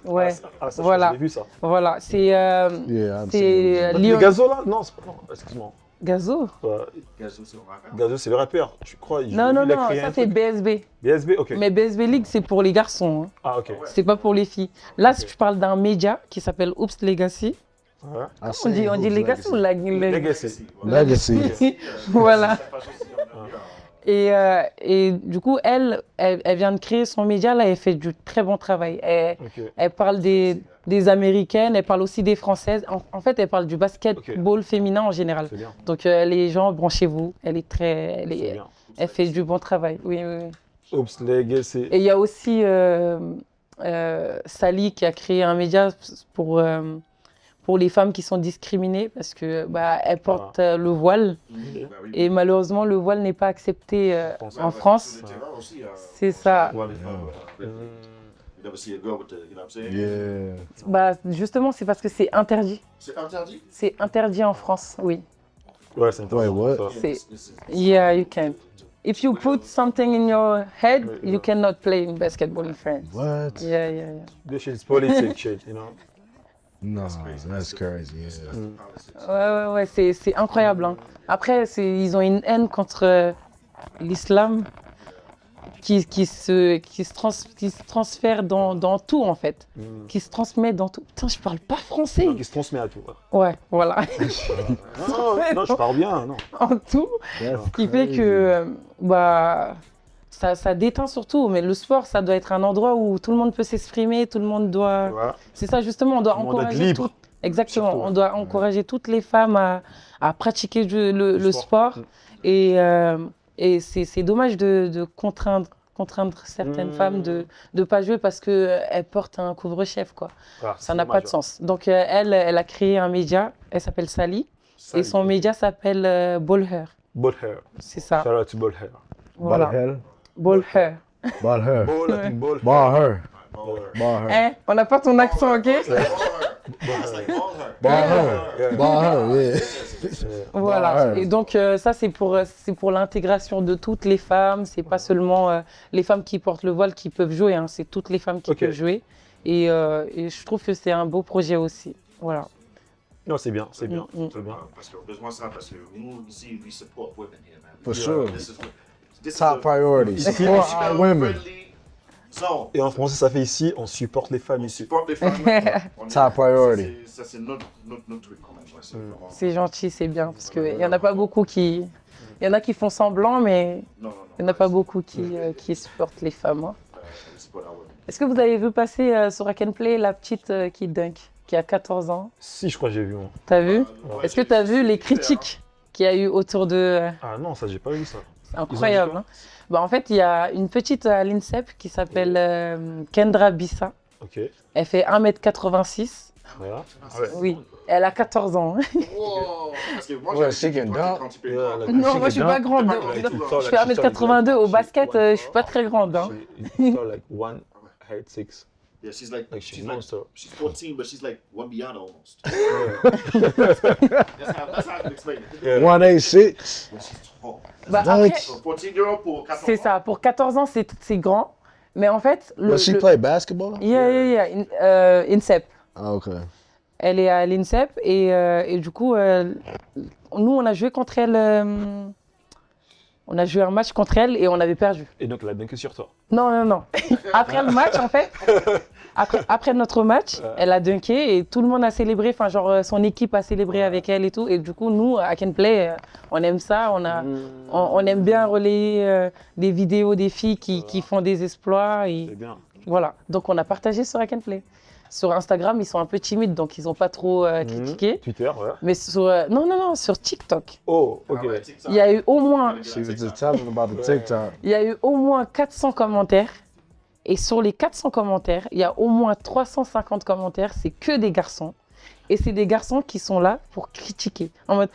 Ouais, Ah, ça, Voilà. j'ai vu ça. voilà. C'est Yeah, I've seen it. c'est Le Lyon Gazo là? Non, c'est pas. Non, excuse-moi. Gazo. Ouais, Gazo, c'est un rappeur. Gazo, c'est le rappeur. Tu crois? Non, non, non, ça c'est BSB. BSB, ok. Mais BSB League, c'est pour les garçons. Hein. Ah, ok. C'est pas pour les filles. Là, si je parle d'un média qui s'appelle Oops Legacy. Ouais. I On seen dit Hoops Legacy ou Legacy. Legacy. Voilà. Et du coup, elle vient de créer son média. Là, elle fait du très bon travail. Ok. Elle parle des Américaines, elle parle aussi des Françaises. En fait, elle parle du basketball féminin en général. C'est bien. Donc, les gens, branchez-vous. Elle est C'est bien. elle fait du bon travail. Oui, oui, oui. Oops, Legacy. Et il y a aussi Sally qui a créé un média pour les femmes qui sont discriminées parce que elle porte le voile et malheureusement le voile n'est pas accepté en France. C'est ça. Ouais. You never see a girl with the, you know what I'm saying? Yeah. Justement, c'est parce que c'est interdit. C'est interdit. C'est interdit en France, oui. Ouais, c'est intéressant. Wait, what? ça. C'est yeah, you can. If you put something in your head, you cannot play in basketball in France. What? Yeah, yeah, yeah. This shit is politic shit, you know. No, that's crazy. Yeah. Ouais, c'est incroyable. Hein. Après, ils ont une haine contre l'islam qui se transfère dans tout, en fait. Qui se transmet dans tout. Putain, je parle pas français. Qui se transmet à tout. Ouais. Ouais, voilà. Non, je parle bien, non. En tout. That's Ce qui fait que ça déteint surtout. Mais le sport, ça doit être un endroit où tout le monde peut s'exprimer, tout le monde doit... Voilà. C'est ça, justement, on doit Tout le monde doit être encourager libre. Exactement, Surtout, on doit encourager toutes les femmes à pratiquer le sport. Et c'est dommage de contraindre certaines femmes de ne pas jouer parce qu'elles portent un couvre-chef, quoi. Ah, Ça c'est n'a pas dommage, de sens. Donc elle a créé un média, elle s'appelle Sally, ouais. et son média s'appelle Ball Her. Ball hair. C'est ça. Shout out to ball hair. Voilà. Ball her. Ball Her. Ball her. Ball, I think ball. Ball her. Ball her. Hein, on n'a pas ton accent, ok? Ball her. Ball her. Yeah. Voilà. Ball her. Et donc ça c'est pour l'intégration de toutes les femmes. C'est pas seulement les femmes qui portent le voile qui peuvent jouer. Hein. C'est toutes les femmes qui Ok. peuvent jouer. Et je trouve que c'est un beau projet aussi. Voilà. Non, c'est bien, c'est bien. Mm. C'est bien. Parce que besoin ça, parce que nous ici, we support women here, man. For sure. This Top priority. Ici, Support our women. zone. Et en français, ça fait ici, on supporte les femmes On ici. supporte les femmes. On est- Top priority. Ça, c'est notre truc quand même. Ouais, c'est vraiment- C'est gentil, c'est bien parce qu'il y en a pas beaucoup qui. Il y en a qui font semblant, mais Non, non, non. il n'y en a pas beaucoup qui supportent les femmes. Hein. We support our women. Est-ce que vous avez vu passer sur I Can Play la petite qui dunk, qui a 14 ans? Si, je crois que j'ai vu. Moi. T'as vu? Ouais, Est-ce que tu as vu les critiques qu'il y a eu autour de... Ah non, ça, j'ai pas vu ça. C'est incroyable. quoi Hein. En fait, il y a une petite à l'INSEP qui s'appelle Kendra Bissa. Ok. Elle fait 1m86. Voilà. Ah ouais. Oui, elle a 14 ans. Wow. Parce que moi, Ouais, j'ai- she can dunk. quand tu peux- Yeah, like- Non, moi je suis pas grande. Je fais 1m82. Au basket, je suis pas très grande. Hein. She's like 186. Yeah, she's like, Like she's she's a like, monster. she's 14, but she's like one beyond almost. That's how I can explain it. Yeah. 186. Yeah, she's tall. Après, So 14-year-old pour 14 c'est ça. Pour 14 ans, c'est grand. Mais en fait, Does she play basketball? Yeah. INSEP. Oh, okay. Elle est à l'INSEP et du coup, nous, on a joué contre elle. On a joué un match contre elle et on avait perdu. Et donc, elle a dunké sur toi. Non. Après le match, en fait, après notre match, elle a dunké et tout le monde a célébré. Enfin, genre, son équipe a célébré avec elle et tout. Et du coup, nous, à I Can Play, on aime ça. On aime bien relayer des vidéos des filles qui font des exploits. Et C'est bien. voilà. Donc, on a partagé sur I Can Play. Sur Instagram, ils sont un peu timides, donc ils n'ont pas trop critiqué. Twitter, ouais. Mais sur, non, sur TikTok, Oh, ok. Ah ouais, TikTok. il y a eu au moins, She was just telling about the TikTok. il y a eu au moins 400 commentaires. Et sur les 400 commentaires, il y a au moins 350 commentaires, c'est que des garçons. Et c'est des garçons qui sont là pour critiquer. En mode,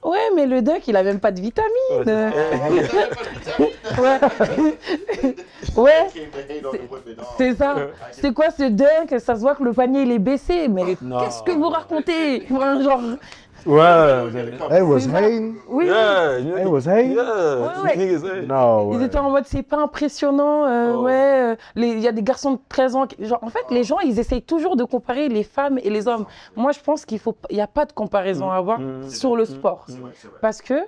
ouais, mais le dunk, il a même pas de vitamines. Ouais. Ouais, c'est ça. C'est quoi ce dunk? Ça se voit que le panier, il est baissé. Mais Non. qu'est-ce que vous racontez? Enfin, genre, Ouais. They was C'est ça. hating. oui. Yeah. They was hating. Yeah. Ouais. Niggas, hey. No Ils way. étaient en mode c'est pas impressionnant, Oh. ouais. Il y a des garçons de 13 ans. Genre, en fait, les gens, ils essayent toujours de comparer les femmes et les hommes. Moi, je pense qu'il n'y a pas de comparaison à avoir sur le sport. Parce que,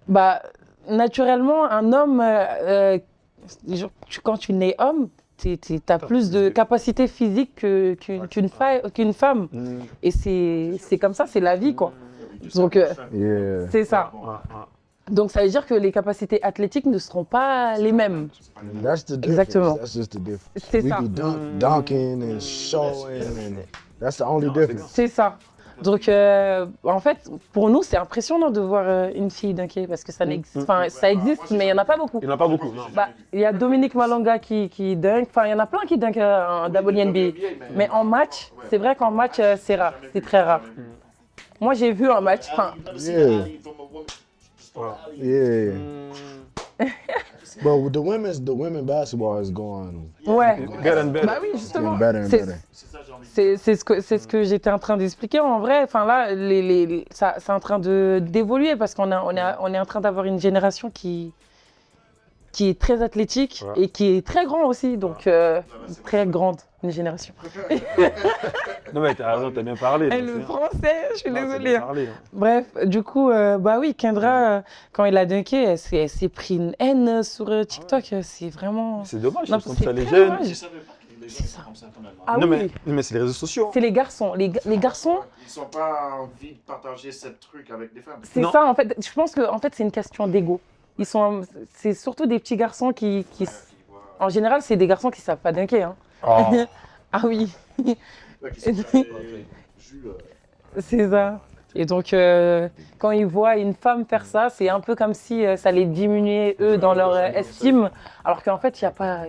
bah, naturellement, un homme, genre, quand tu nais homme, tu as plus de capacité physique qu'une femme. Et c'est comme ça, c'est la vie, quoi. Donc, Yeah. c'est ça. Donc, ça veut dire que les capacités athlétiques ne seront pas les mêmes. That's the difference. Exactement. That's just the difference. C'est We ça. be dunking and showing, and that's the only difference. C'est ça. Donc, en fait, pour nous, c'est impressionnant de voir une fille dunker parce que ça n'existe. Enfin, ça existe, mais il n'y en a pas beaucoup. Il n'y en a pas beaucoup. Non. Bah, il y a Dominique Malonga qui dunk. Enfin, il y en a plein qui dunk en WNBA. Mais en match, c'est vrai qu'en match, c'est rare. C'est très rare. Moi, j'ai vu un match. Enfin, Yeah. But with the women basketball is going ouais. Get and better. Bah oui, justement. getting better and C'est- better. C'est ce que j'étais en train d'expliquer. En vrai, enfin là, ça, c'est en train d'évoluer parce qu'on on est en train d'avoir une génération qui est très athlétique Ouais. et qui est très grand aussi. Donc, très grande, une génération. Non, mais t'as raison, t'as bien parlé. Et donc, le c'est bien. français, je suis Non, t'as désolée. bien parlé, hein. Bref, du coup, bah oui, Kendra, quand il a dunké, elle s'est pris une haine sur TikTok. C'est vraiment. C'est dommage, Non, comme c'est ça, les très jeunes. dommage. Je savais pas que les gens C'est sont ça. comme ça quand même. Ah Non, oui, mais c'est les réseaux sociaux. c'est les garçons. Les garçons, Ils sont pas envie de partager ce truc avec des femmes. c'est Non. ça en fait. Je pense que en fait, c'est une question d'ego. C'est surtout des petits garçons qui en général, c'est des garçons qui savent pas dunker. Hein. Oh. Ah oui, Ouais, qui sont jamais jus, c'est ça. Et donc, quand ils voient une femme faire ça, c'est un peu comme si ça les diminuait eux dans leur estime, alors qu'en fait, il n'y a pas,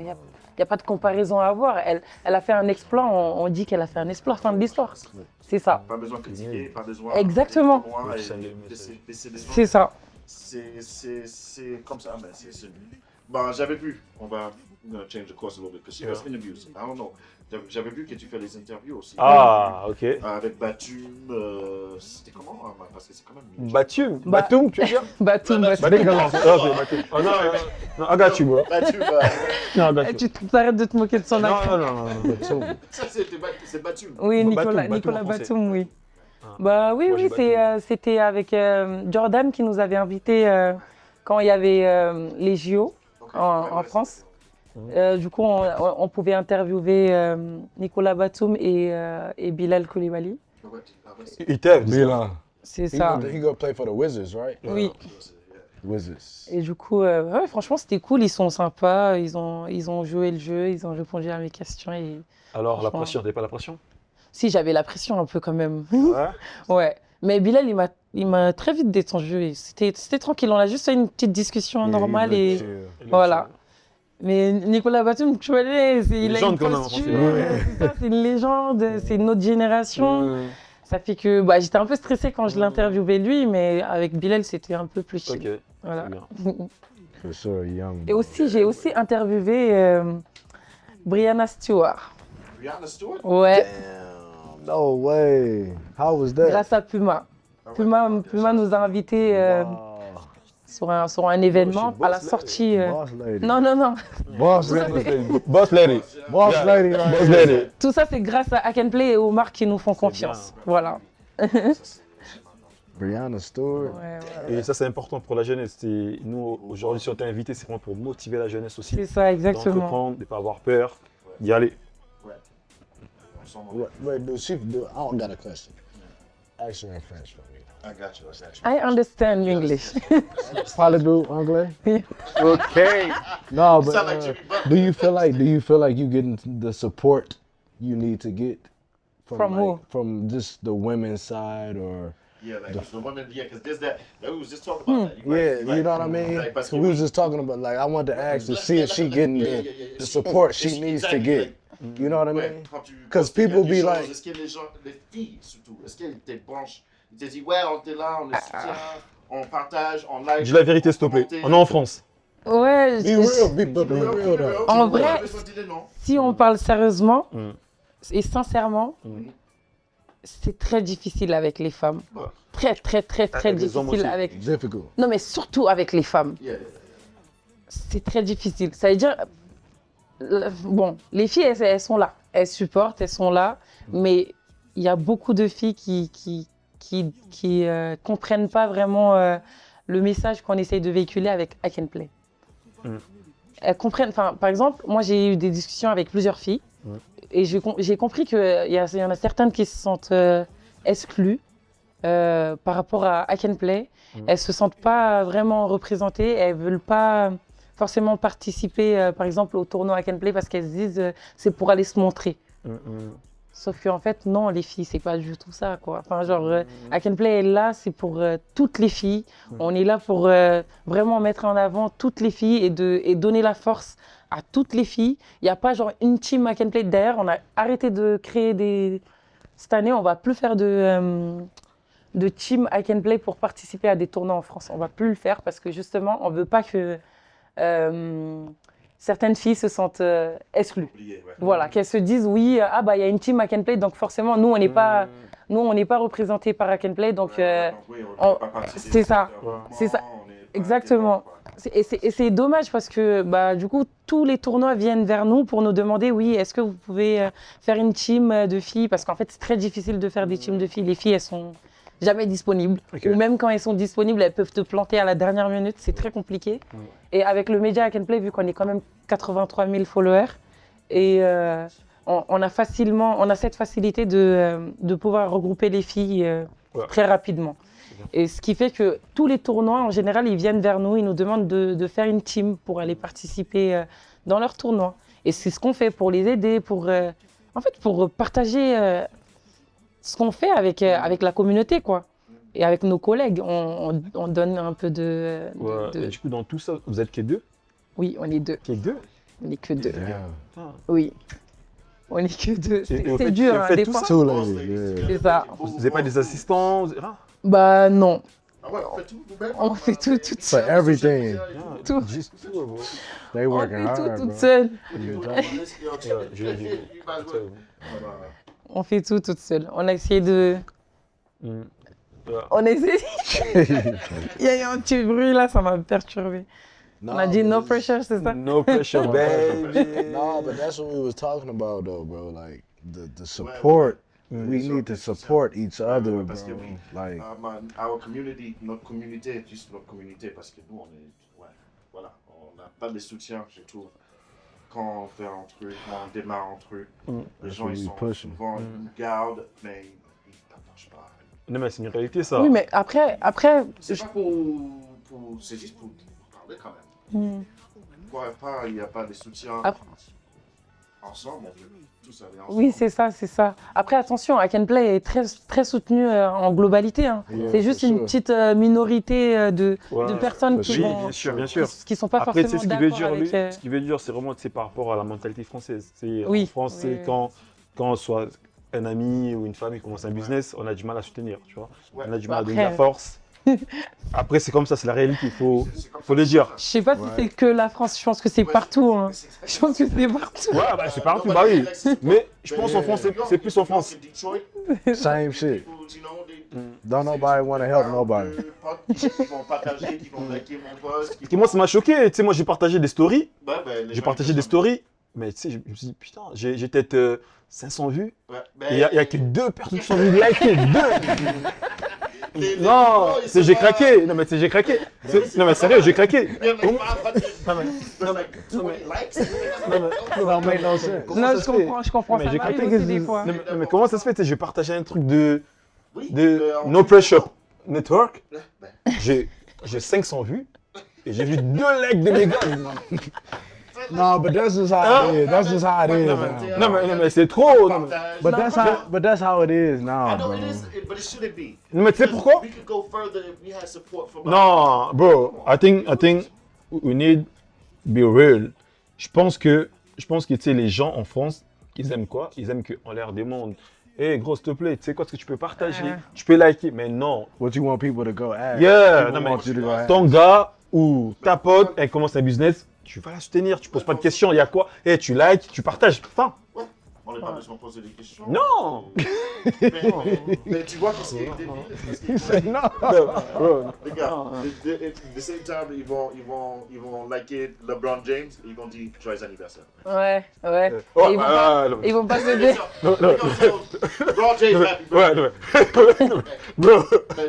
y a pas de comparaison à avoir. Elle a fait un exploit, on dit qu'elle a fait un exploit, fin de l'histoire. C'est ça, Pas besoin de critiquer, pas besoin exactement. d'aller trop loin et baisser les gens. C'est ça. C'est comme ça. Ben, bon, j'avais vu, on va change the course a little bit, because she does interviews. I don't know. J'avais vu que tu fais les interviews aussi. Ah, ok. Avec Batum, c'était comment? Parce que c'est quand même. Batum. Bah- Batum, tu veux dire? Batum, Batum. Batum. Oh, c'est Batum. Oh, non, non, I got you, bro. Batum, Non, I got Eh, you. tu t'arrêtes de te moquer de son Non, accent. non, non, non. ça c'est Batum. Oui, Batum, Nicolas, Batum Nicolas en français. Batum, oui. Ah. Bah oui, Moi, oui, j'ai c'était avec Jordan qui nous avait invités quand il y avait les JO en France. Du coup, on pouvait interviewer Nicolas Batum et Bilal Koulibaly. Il t'aime. Milan. C'est He ça. he go play for the Wizards, right? Oui. Wizards. Et du coup, ouais, franchement, c'était cool. Ils sont sympas. Ils ont joué le jeu. Ils ont répondu à mes questions. Et Alors, la Franchement. pression, t'avais pas la pression? si, j'avais la pression un peu quand même. Ouais. Ouais. Mais Bilal, il m'a très vite détendu. Et c'était tranquille. On a juste fait une petite discussion normale. Et voilà. Mais Nicolas Batum, tu vois, il a une Légende quand même, posture, ouais. c'est ça, c'est une légende, c'est une autre génération. Ça fait que bah, j'étais un peu stressée quand je l'interviewais lui, mais avec Bilal, c'était un peu plus chill. Ok. Voilà. C'est bien. For sure, young. Et aussi, j'ai aussi interviewé Brianna Stewart. Rihanna Stewart? Ouais, Damn, no way. How was that? grâce à Puma. Puma nous a invités sur un événement à la sortie. Boss lady. Non. Boss ça, lady. c'est- Boss lady. Boss lady. Boss Right. lady. Tout ça, c'est grâce à Aken Play et Omar qui nous font confiance. Voilà. Brianna Stewart. Ouais, ouais. Et ça, c'est important pour la jeunesse. Nous, aujourd'hui, si on t'a invité, c'est vraiment pour motiver la jeunesse aussi. C'est ça, exactement. D'entreprendre, de ne pas avoir peur, d'y aller. Wait, I don't got a question. Ask her in French for me. I got you. I understand English. Probably do anglais. Okay. No, but Sound like Jimmy Butler. do you feel like you getting the support you need to get From who? From just the women's side, or Yeah, like the women, yeah, because there's that. We was just talking about that. yeah, you know what I mean? Like, So we was just talking about, like, I wanted to ask to see if she getting the support she needs to get. You know what I Ouais, mean? quand tu 'Cause postes quelque people be chose, like- est-ce que les gens, les filles surtout, est-ce qu'elles te branchent? Ils te disent, ouais, on est là, on est soutien, on partage, on like. Dis la vérité, s'il te plaît. On est en France. Ouais, Be real, but be Be real, real be real. though. En Tu peux vrai- pas besoin de dire non. si on parle sérieusement Mm. et sincèrement, c'est très difficile avec les femmes. Ouais. Très, très, très, très Avec les hommes difficile aussi. avec. Difficult. Non, mais surtout avec les femmes. Yeah. C'est très difficile. Ça veut dire, bon, les filles, elles sont là. Elles supportent, elles sont là. Mais il y a beaucoup de filles qui comprennent pas vraiment le message qu'on essaye de véhiculer avec I Can Play. Elles comprennent, enfin, par exemple, moi j'ai eu des discussions avec plusieurs filles et j'ai compris qu'il y en a certaines qui se sentent exclues par rapport à I Can Play. Elles se sentent pas vraiment représentées, elles veulent pas forcément participer, par exemple, au tournoi I Can Play parce qu'elles se disent c'est pour aller se montrer. Sauf qu'en fait, non, les filles, c'est pas du tout ça, quoi. Enfin, genre, I Can Play est là, c'est pour toutes les filles. On est là pour vraiment mettre en avant toutes les filles et donner la force à toutes les filles. Il n'y a pas genre une team I Can Play. D'ailleurs, on a arrêté de créer des... Cette année, on va plus faire de team I Can Play pour participer à des tournois en France. On va plus le faire parce que justement, on veut pas que certaines filles se sentent exclues. Oublié, ouais. Voilà, qu'elles se disent oui, ah bah il y a une team I Can Play, donc forcément nous on n'est pas représentés par I Can Play, donc Ouais, donc oui, on peut pas participer c'est ça, au tournoi, c'est ça, on est pas exactement. intégré, quoi. Et c'est dommage parce que bah du coup tous les tournois viennent vers nous pour nous demander oui, est-ce que vous pouvez faire une team de filles, parce qu'en fait c'est très difficile de faire des teams de filles. Les filles elles sont jamais disponibles, Ok. ou même quand elles sont disponibles elles peuvent te planter à la dernière minute, c'est très compliqué. Et avec le média I Can Play, vu qu'on est quand même 83 000 followers, et on a cette facilité de pouvoir regrouper les filles très rapidement. Et ce qui fait que tous les tournois, en général, ils viennent vers nous, ils nous demandent de faire une team pour aller participer dans leurs tournois. Et c'est ce qu'on fait pour les aider, pour partager ce qu'on fait avec la communauté, quoi. Et avec nos collègues, on donne un peu de... Ouais. Et du coup, dans tout ça, vous êtes que deux? Oui, on est deux. Que deux? On est que deux. Putain. Oui. On est que deux. Et vous C'est faites- dur, vous hein, faites des tout fois. ça? Too Boss late. ladies, Yeah. C'est ça. Vous n'avez pas des assistants? Rien? Bah non. Ah ouais, on fait tout vous-même. On fait tout toute For seule. everything. Tout. Juste tout, bro. They On working fait tout hard, toute bro. seule. On fait tout toute seule. On a essayé de... Mm. On a essayé... Il y a eu un petit bruit là, ça m'a perturbé. On a dit no pressure, c'est ça? No pressure, baby. No, but that's what we was talking about though, bro. Like the support. We need to support each other, bro. Parce que oui, Like our community, notre communauté, juste notre communauté, parce que nous, on est, ouais, voilà, on n'a pas de soutien, je trouve. Quand on fait un truc, quand on démarre un truc, les gens, ils sont souvent, ils nous gardent, mais ils ne partagent pas. Non, mais c'est une réalité, ça. Oui, mais après C'est pas c'est juste pour parler quand même. Pourquoi pas, il n'y a pas de soutien Après- ensemble, on veut tous aller ensemble. oui, c'est ça, c'est ça. Après, attention, I Can Play est très, très soutenu en globalité. Hein. Yeah, C'est juste for une sure. petite minorité de Ouais. personnes qui Oui, vont... bien sûr, bien sûr. qui sont pas Après, tu sais, forcément ce qu'il veut d'accord dire, lui, avec... ce qu'il veut dire, c'est vraiment, par rapport à la mentalité française. Oui. En France, Oui, c'est oui. quand soit un ami ou une femme qui commence un business, on a du mal à soutenir, tu vois. Ouais. On a du mal à Après- donner la force. Après, c'est comme ça, c'est la réalité, il faut le dire. Je sais pas si c'est que la France, je pense que c'est partout. Hein. Je pense que c'est partout. Ouais, bah, c'est partout, bah oui. Mais je pense en France, c'est plus en France. same shit. Don't nobody want to help nobody. Qui vont partager, qui vont liker mon post. Et moi, ça m'a choqué. Tu sais, moi, j'ai partagé des stories. Ouais, ben, les J'ai gens, partagé ils des sont- stories. Mais tu sais, je me suis dit, putain, j'ai peut-être 500 vues. Ouais, Et il n'y a que 2 personnes qui sont venues liker. 2! les- Non, ils c'est sont j'ai pas- craqué. Non, mais c'est j'ai craqué. Non, mais sérieux, j'ai craqué. Yeah, like 500, but like 20 likes. Don't make no sense. Comment Non, ça je se fait comprends. Mais Ça j'ai m'arrive craqué aussi des fois. Non, mais comment ça se fait? Tu sais, j'ai partagé un truc de Oui, en No fait, Pressure Network. ben, J'ai 500 vues. Et j'ai vu 2 likes de mes gars. No, but that's just how it is. That's just how it is. Non, Now. mais c'est trop. Non, mais, partage. But that's how it is now, I know bro. it is, but it shouldn't be. non, mais tu sais pourquoi? We could go further if we had support from Non, bro, I think we need be real. Je pense que tu sais, les gens en France, Ils aiment quoi? Ils aiment qu'on leur demande, hey gros, s'il te plaît, tu sais quoi, ce que tu peux partager? Ah. Tu peux liker, mais non. What you want people to go ask? Yeah, People non, mais want you to go ask. ton gars ou ta pote, elle commence un business, tu vas la soutenir, tu poses pas de questions, il y a quoi? Et tu likes, tu partages. Fin. Ouais. On n'est pas besoin de poser des questions. Non. Mais tu vois qu'est-ce qui est débile? parce qu'ils- No. Les gars, the same time, ils vont liker LeBron James, ils vont dire joyeux anniversaire. Ouais, ouais. Oh, Et ils vont pas se dire. LeBron James, happy Ouais, birthday. ouais. Bro,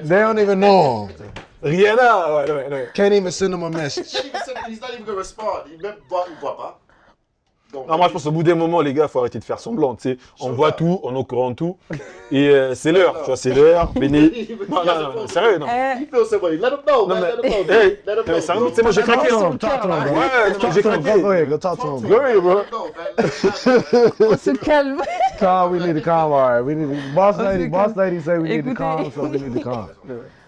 They don't even know him. Rihanna, ouais. Can't even send him a message. He's not even gonna respond. Il même voit pas. Donc, Non, moi je pense au bout d'un moment, les gars, il faut arrêter de faire semblant. Tu sais, on voit tout, on est au courant de tout. Et c'est l'heure, tu vois, c'est l'heure. Venez. Non, sérieux, non. Eh, He feels somebody. Let him know, Non, man. mais- Let him know. Hey, Let him mais know. sérieux, bro. tu sais, moi j'ai Talk craqué. to Non. him, talk to him, bro. Ouais, non, j'ai Go craqué. ahead, go talk to him. Go ahead, bro. Let him know, man. Let him know. on se calme. Calm, we need to calm. All right, we need to, boss lady say we need to Écoutez. calm, so we need to calm.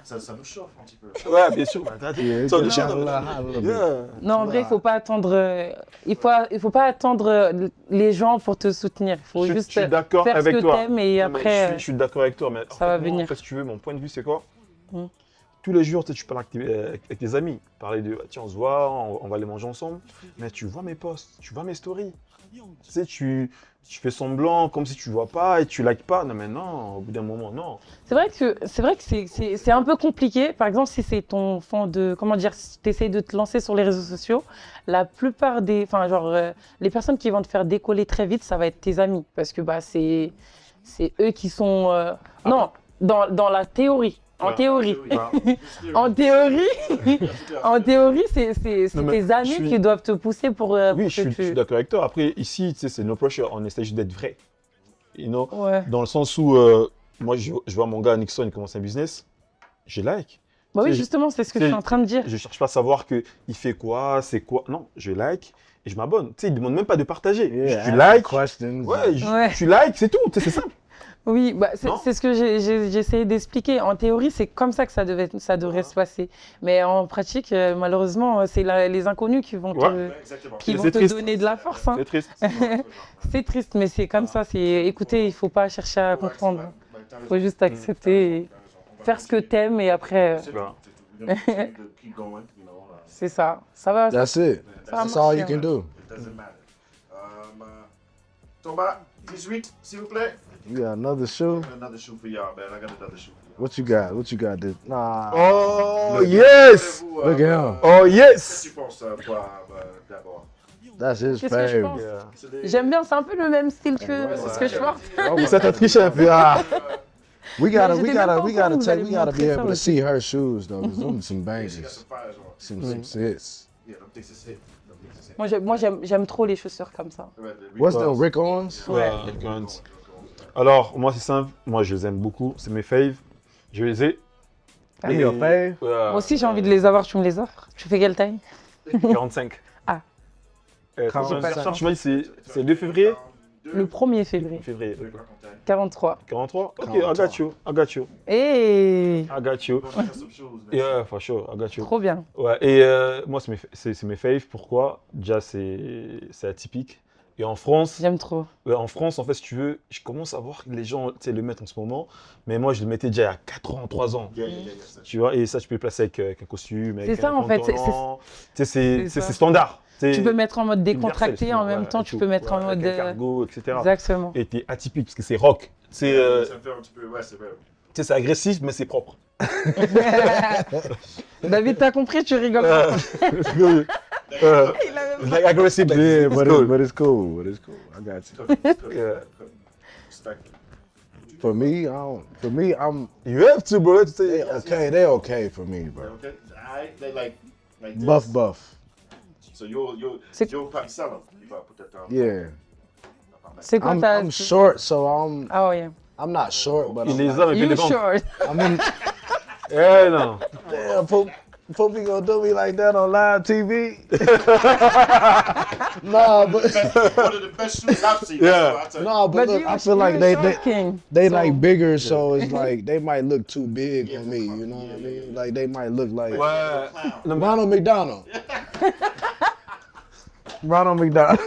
Ça nous chauffe un petit peu. Ouais, bien sûr. Yeah, Ça, it de gets chat, a little hot a little bit. Yeah. Non, en vrai, il faut pas attendre. Il faut pas attendre les gens pour te soutenir. Il faut Je juste suis d'accord faire avec ce que toi. t'aimes et Non, mais après. je suis d'accord avec toi, mais ça va moi, venir. En fait, si tu veux, mon point de vue, c'est quoi? Hmm. Tous les jours, tu sais, tu parles avec tes amis. Parler de, tiens, on se voit, on va aller manger ensemble. Mais tu vois mes posts, tu vois mes stories. Tu sais, tu fais semblant comme si tu vois pas et tu likes pas. Non, mais non, au bout d'un moment, non. C'est vrai que c'est un peu compliqué. Par exemple, si c'est ton fond de, comment dire, si tu essayes de te lancer sur les réseaux sociaux, la plupart des, enfin genre, les personnes qui vont te faire décoller très vite, ça va être tes amis, parce que bah c'est eux qui sont, non, dans la théorie. En Ouais. théorie. Ouais. En théorie, en théorie, c'est Non, mais tes amis je suis- qui doivent te pousser pour Oui, que je suis d'accord avec toi. Après, ici, tu sais, c'est no pressure. On essaie juste d'être vrai. You know? Ouais. Dans le sens où, moi, je vois mon gars Nixon, il commence un business. Je like. Bah oui, C'est- justement, c'est ce que je c'est- suis en train de dire. Je cherche pas à savoir que il fait quoi, c'est quoi. Non, je like et je m'abonne. Tu sais, il demande même pas de partager. Yeah, Tu ask like. questions. Ouais, Ouais. tu like, c'est tout. Tu sais, c'est simple. Oui, bah, Non c'est ce que j'ai essayé d'expliquer. En théorie, c'est comme ça que ça devrait se passer. Mais en pratique, malheureusement, c'est les inconnus qui vont Ouais. Exactement. qui Et vont c'est te triste. donner de la force. Hein. C'est triste. C'est triste, mais c'est comme ça. Écoutez, il ne faut pas chercher à comprendre. Il faut juste accepter et faire ce que t'aimes et après, Voilà. c'est ça. Ça va. That's it. Ça va That's all you marcher, can do. It doesn't matter. Thomas, 18, s'il vous plaît. You got another shoe? Another shoe for y'all, man. I got another shoe for y'all. What you got? What you got? This? Nah. Oh yes. Vous, Look at him. Oh Qu'est-ce yes. que tu penses, toi, d'abord? That's his Qu'est-ce que je favorite. pense Yeah. C'est des- J'aime bien, c'est un peu le même style que Ouais, ce que je porte. Et ça t'a triché un peu. Ah. We gotta, Mais we j'étais gotta, même we pas au gotta courant, take, vous we allez gotta be me able to montrer ça see her shoes though. 'Cause them some She got bangers, some fires on. some hits. Yeah, them things is hit. Them things is hit. Moi, j'aime trop les chaussures comme ça. Ouais, the What's Reeboks. them Rick Owens? Ouais. Alors, moi, c'est simple. Moi, je les aime beaucoup. C'est mes faves. Je les ai. They your fave? Moi aussi, j'ai envie de les avoir, tu me les offres. Tu fais quelle taille? 45. Ah. Ton 45. anniversaire, tu m'as dit, c'est 2 février Le 1er février, Février. 43. 43? Ok, I got you. I got you. Et I got you. Yeah, for sure. I got you. trop bien. Ouais, et moi, c'est mes faves. Pourquoi? Déjà, c'est atypique. Et en France, J'aime trop. en France, en fait, si tu veux, je commence à voir que les gens, tu sais, le mettent en ce moment. Mais moi, je le mettais déjà il y a 4 ans, 3 ans. Tu vois, et ça, tu peux le placer avec un costume, avec C'est ça, un en fait, pantalon. Tu sais, c'est c'est ça. standard. Tu peux mettre en mode universel, décontracté, en même ouais, temps, et tu tout. peux mettre en Ouais, mode. avec un cargo, etc. Exactement. Et t'es atypique, parce que c'est rock. C'est Ça me fait un petit peu, ouais, c'est vrai. tu sais, c'est agressif, mais c'est propre. David, t'as compris, tu rigoles pas. It's like aggressive, but Yeah, it's but cool. it's cool. But it's cool. I got you. Yeah. For me, I'm You have to, bro. Tu they sais, okay. They okay for me, bro. Okay, alright, they like this. Buff. So you'll C'est- probably sell them. You probably put that down. Yeah. C'est quoi ta. I'm short, so Ah ouais. I'm not short, but il I'm les like, a, mais puis You les vend. short. I'm in. Eh non. Damn, Poopy gonna do me like that on live TV? Nah, but One of the best shoes I've seen. Yeah. So I tell you. no, but But look, you, I feel like you're a they short king. they So- like bigger, so it's like they might look too big on me. You know what I mean? Like they might look like Ouais. Non, mais Ronald McDonald. Ronald McDonald.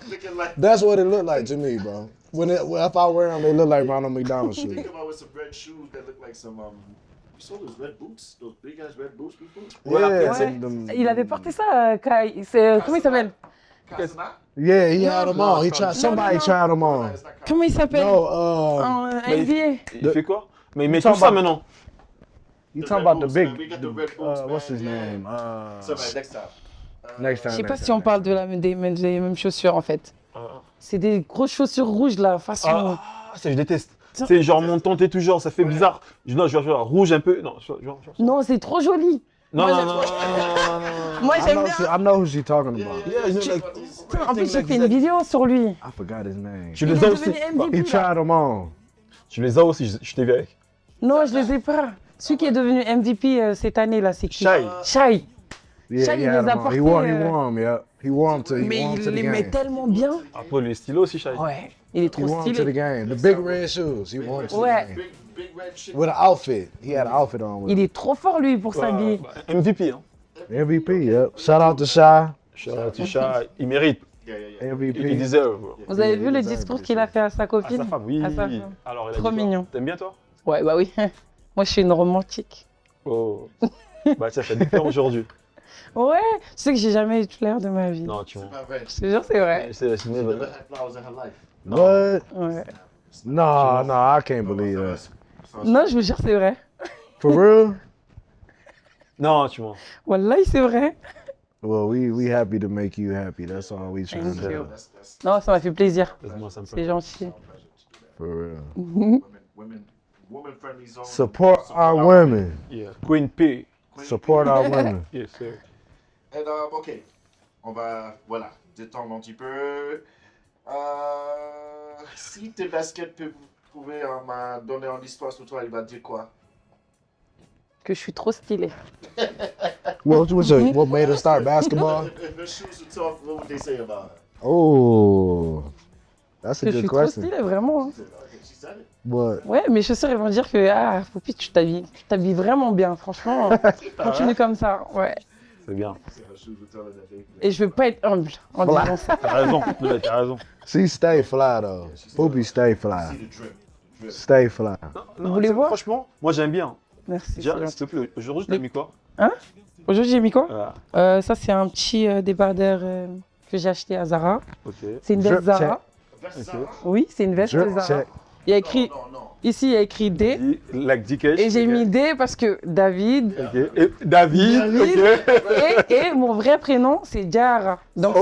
Looking like. That's what it looked like to me, bro. If I wear them, they look like Ronald McDonald shoes. Think about with some red shoes that look like some. You saw those red boots, those big ass red boots before. Yeah, Ouais. Il avait porté ça, Kai. Comment il s'appelle? Kasna? Yeah, he had them on. He No, tried. no, Somebody no. tried them on. It's not Kasna. Comment il s'appelle? No, En Mais NBA. Il fait quoi? Mais il met talking tout ça about- maintenant. you The talking red about the boots, big? man. We got the red boots, What's man. his Yeah. name? So, man, next time. Next time. Je sais pas next si on time. parle des mêmes chaussures en fait. C'est des grosses chaussures rouges là, façon. Ah, ça je déteste. Tiens. C'est genre montant et tout genre, ça fait bizarre. Non, je vais rouge un peu. Non, Non, c'est trop joli. non, Moi, non, j'aime non, trop. non, non. Moi I j'aime know, bien. I know who she's talking about. Yeah, you know, like, En plus, j'ai fait une vidéo sur lui. I forgot his name. Tu Il les est as aussi. devenu MVP. He là. tried them on. Tu les as aussi, je t'ai vu avec. Non, je les ai pas. Celui qui est devenu MVP cette année là, c'est qui? Shai. Shai. Yeah, Shai, he il had les a them on. He portés, wore them, yeah. He wore them to, Mais il the les game. met tellement bien. Après, le stylo aussi, Shai. Ouais, il est He trop wore them to the stylé. game. The big red shoes. He wore them to Ouais. the game. big red shit. With an outfit. He had an outfit on with Il est trop fort lui pour s'habiller. MVP, hein. it. MVP, yep. Shout out to Shy. Shai, il mérite. Yeah, yeah, yeah. MVP. Il deserve. Bro. Vous avez Il vu le deserve discours this qu'il a shit. fait à sa À copine? sa femme, oui. À sa femme. Alors, il a Trop dit quoi? mignon. T'aimes bien, toi? Ouais, bah oui. Moi, je suis une romantique. Oh. Bah, ça fait différent aujourd'hui. Ouais, tu sais que j'ai jamais eu de fleurs de ma vie. Non, tu C'est vois. pas vrai. Je te jure, c'est vrai. C'est She never had flowers in her life. What? Ouais. No, no, I can't believe that. Non, je vous jure, c'est vrai. For real? Non, tu vois. Wallahi, c'est vrai. Well, we happy to make you happy. That's all we trying Thank to you. do. That's Non, ça m'a fait plaisir. Laisse-moi ça me C'est plaît. gentil. For real. women friendly zone. Support our women. Yeah. Queen P. Support our women. Yes, sir. Et ok, on va, voilà, détendre un petit peu. Si tes baskets pouvaient me donner une histoire sur toi, il va dire quoi? Que je suis trop stylée. What made her start basketball? If her shoes would talk, what would they say about her? Oh, that's a Que je good suis trop question. stylée, vraiment. hein. She said it. But Ouais, mes chaussures, elles vont dire que, ah, Poupie, tu t'habilles vraiment bien. Franchement, continue comme ça. Ouais. C'est bien. So her shoes would tell her that they- Et je veux pas être humble en disant ça. T'as raison. Ouais, t'as raison. she stay fly though. Poopy stay See fly. the drip. Drip. Stay fly. Non, voulez c'est- voir? Franchement, moi j'aime bien. Merci. c'est Déjà, gentil. s'il te plaît, aujourd'hui, t'as mis quoi? Aujourd'hui, j'ai mis quoi? Ah, Ça, c'est un petit débardeur que j'ai acheté à Zara. ok. C'est une veste Drip Zara. Versa? Oui, c'est une veste Drip Zara. check. Il y a écrit, Non. ici, il y a écrit D. Like Dikesh. Et j'ai mis D parce que David. Ok. Et David. David. Ok. Et mon vrai prénom, c'est Diara. Donc,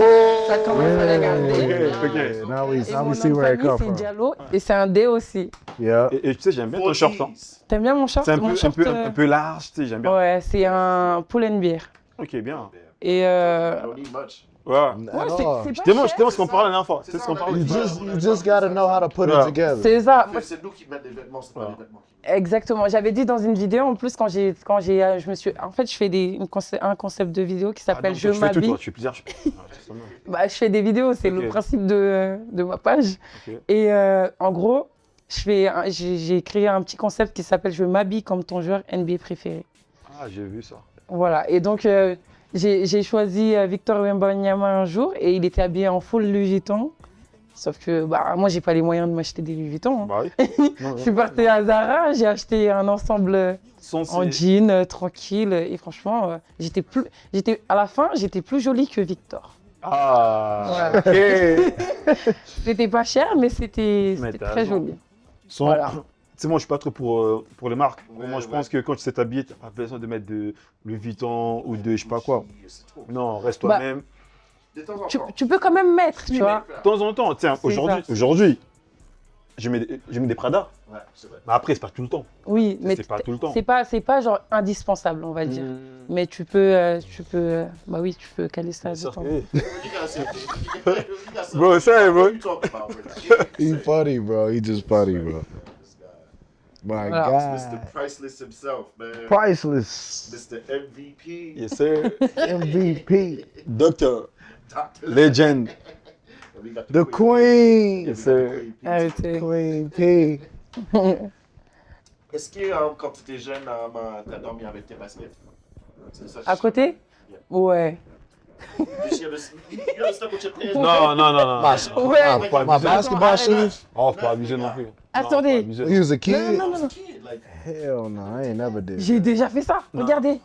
ça commence à regarder. Ok, ok. Yeah, now Et we mon see nom de where it famille, come c'est from. Diallo. Et c'est un D aussi. Yeah. Et tu sais, j'aime bien ton short. Hein. T'aimes bien mon short? C'est Mon short, un peu large, tu sais, j'aime bien. Ouais, c'est un Pull&Bear. Ok, bien. Et I don't need much. Ouais. At ouais, all. c'est pas Je t'aime cher. ce qu'on parlait la dernière fois. C'est ce qu'on parlait. You just gotta know how to put it Yeah. together. C'est ça. C'est nous qui mettons les vêtements, c'est pas Ouais. les vêtements qui Exactement. J'avais dit dans une vidéo, en plus, je me suis, en fait, je fais un concept de vidéo qui s'appelle Ah, Je donc, tu fais tout, m'habille. toi. Tu fais plusieurs. Bah, je fais des vidéos, c'est Ok. le principe de ma page. Ok. Et en gros, j'ai créé un petit concept qui s'appelle Je m'habille comme ton joueur NBA préféré. Ah, j'ai vu ça. Voilà. Et donc, j'ai choisi Victor Wembanyama un jour et il était habillé en full Louis Vuitton. Sauf que bah, moi, j'ai pas les moyens de m'acheter des Louis Vuitton. hein. Bah oui. Je suis partie à Zara, j'ai acheté un ensemble en jean, tranquille. Et franchement, à la fin, j'étais plus jolie que Victor. Ah, Voilà. ok. C'était pas cher, mais c'était Mais t'as très raison. joli. Sans- Voilà. Tu sais, moi, je suis pas trop pour les marques. Ouais, moi, je ouais. pense que quand tu sais t'habiller, tu n'as pas besoin de mettre de Louis Vuitton ou de je sais pas quoi. c'est trop. Non, reste Bah, toi-même. De temps en Tu, temps. tu peux quand même mettre, tu vois. De temps en temps, tiens, C'est aujourd'hui, je mets des Prada. Ouais, c'est vrai. Mais après, c'est pas tout le temps. Oui, mais C'est pas tout le temps. c'est pas genre indispensable, on va dire. Mmh. Mais bah oui, tu peux caler ça de Ça, temps. eh. You gotta say it. You got some- Bro, say it, bro. What you talking about, bro? He funny, bro. He just funny, bro. This guy. My Voilà. Mr. God. Priceless himself, man. Priceless. Mr. MVP. Yes, sir. MVP. Doctor. Dr. Legend. We got The queen. Yes, sir. Arrêtez. Queen P. Est-ce que quand tu étais jeune, t'as dormi avec tes baskets? C'est ça, À côté? Ouais. You understand what your pants Non, non, non, non. Ouais. My basketball Attends, shoes. Oh, faut pas abuser non plus. Non, Attendez. faut pas abuser. When you was a kid? Non, non, non. kid, like, Hell no, I ain't never did. J'ai déjà fait ça. Regardez.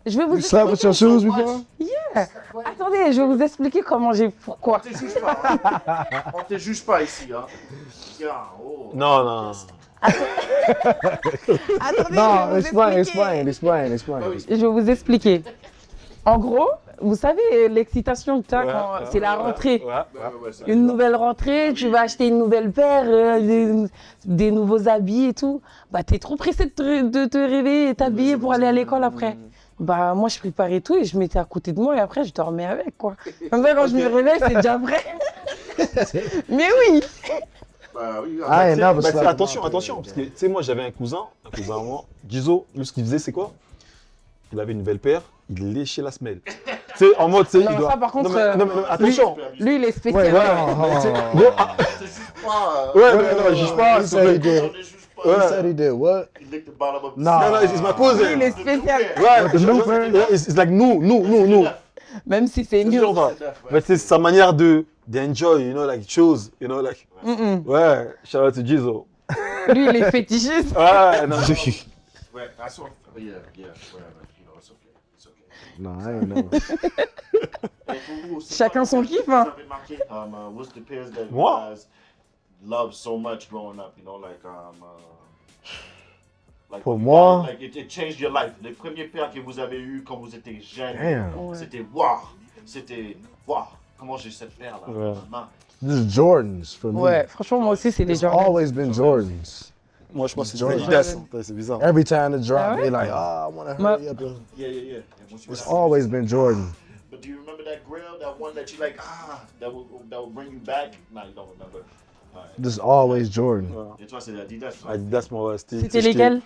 Je vais vous You slept with your shoes before? Yeah. Attendez, je vais vous expliquer comment j'ai. Pourquoi. on te juge pas. On te juge pas ici, hein. Yeah, oh. Non, non. Attendez, No, je vais vous explain. Je vais vous expliquer. En gros, vous savez, l'excitation que tu as quand c'est la rentrée. Ouais, ça- Une nouvelle rentrée, tu vas acheter une nouvelle paire, des nouveaux habits et tout. Bah, t'es trop pressé de te réveiller et t'habiller pour aller à l'école après. Bah, moi, je préparais tout et je mettais à côté de moi et après, je dormais avec, quoi. Comme ça, quand je me réveille, c'est déjà prêt. Mais oui. Bah oui, I ain't never Bah, slept. attention, attention, parce que tu sais, moi j'avais un cousin à moi, Gizo, lui ce qu'il faisait c'est quoi? Il avait une nouvelle paire, il léchait la semelle. Tu sais, en mode, tu sais, Non, il doit. ça, par contre, non, mais attention! Lui, il est spécial. Wait, hold on. Gros, ah, on te juge pas. ouais, mais non, je juge pas. He said he On did. te juge pas. He said he did what? Il lick the bottom of the Nah. Non, non, c'est ma cause. Lui, il est spécial. Ouais, the new pair? it's like nous. Même si c'est Tu nul. vois, mais c'est sa manière d'enjoy, you know, like chose, you know, like. Ouais, shout out to Gizo. Lui, il est fétichiste. Ouais, non. Ouais, I saw. Yeah, whatever. You know, it's okay. It's okay. No, I ain't never. Et pour vous, c'est Chacun quoi son que kiff, vous hein. avez marqué, what's the pairs that you Moi? guys love so much growing up? You know, like Pour moi? like it changed your life. Les premiers paires que vous avez eu quand vous étiez jeune, Damn. c'était waouh, comment j'ai cette paire là. Ouais. Maman. This is Jordans for me. Ouais, franchement, moi aussi, c'est les It's gens. always been Jordans. Moi, je pense que c'est Jordan. Adidas. C'est bizarre. Every time it drop, Ah ouais? they like, oh, I want to Ma- hurry up. And... Yeah. It's always been Jordan. But do you remember that grill, that one that you like, that will bring you back? Nah, you don't remember. This is always Jordan. Et toi, c'est Adidas. Adidas, moi, ouais, C'était lesquels?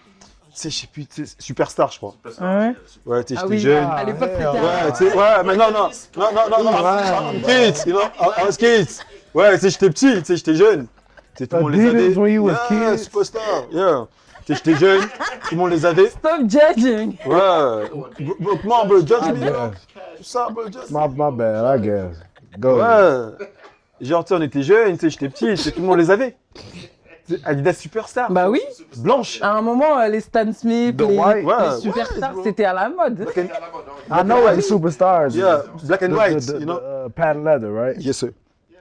Tu sais, je sais plus, tu sais, Superstar, je crois. Ah ouais? Ouais, tu sais, Ah j'étais oui, jeune. à l'époque, hell c'était Ouais, un- tu sais, ouais, mais non, I'm kids, you know, I was kids. Ouais, tu sais, j'étais petit, tu sais, j'étais jeune. Tu sais, tout le monde les Adidas avait. when you was Yeah, kids? Superstar, yeah. Tu sais, j'étais jeune, tout le monde les avait. Stop judging. Ouais. Non, bro, judge I me. guess. Tout ça, bro, judge me. My bad, I guess. Go. Ouais. Genre, tu sais, on était jeunes, tu sais, j'étais petit, tu sais, tout le monde les avait. Tu sais, Adidas Superstar. Bah oui. Blanche. À un moment, les Stan Smith, The les, white? les Ouais, superstars, ouais, c'était à la mode. I know it's superstars. Yeah, black and white, you know. Patent leather, right? Yes, sir.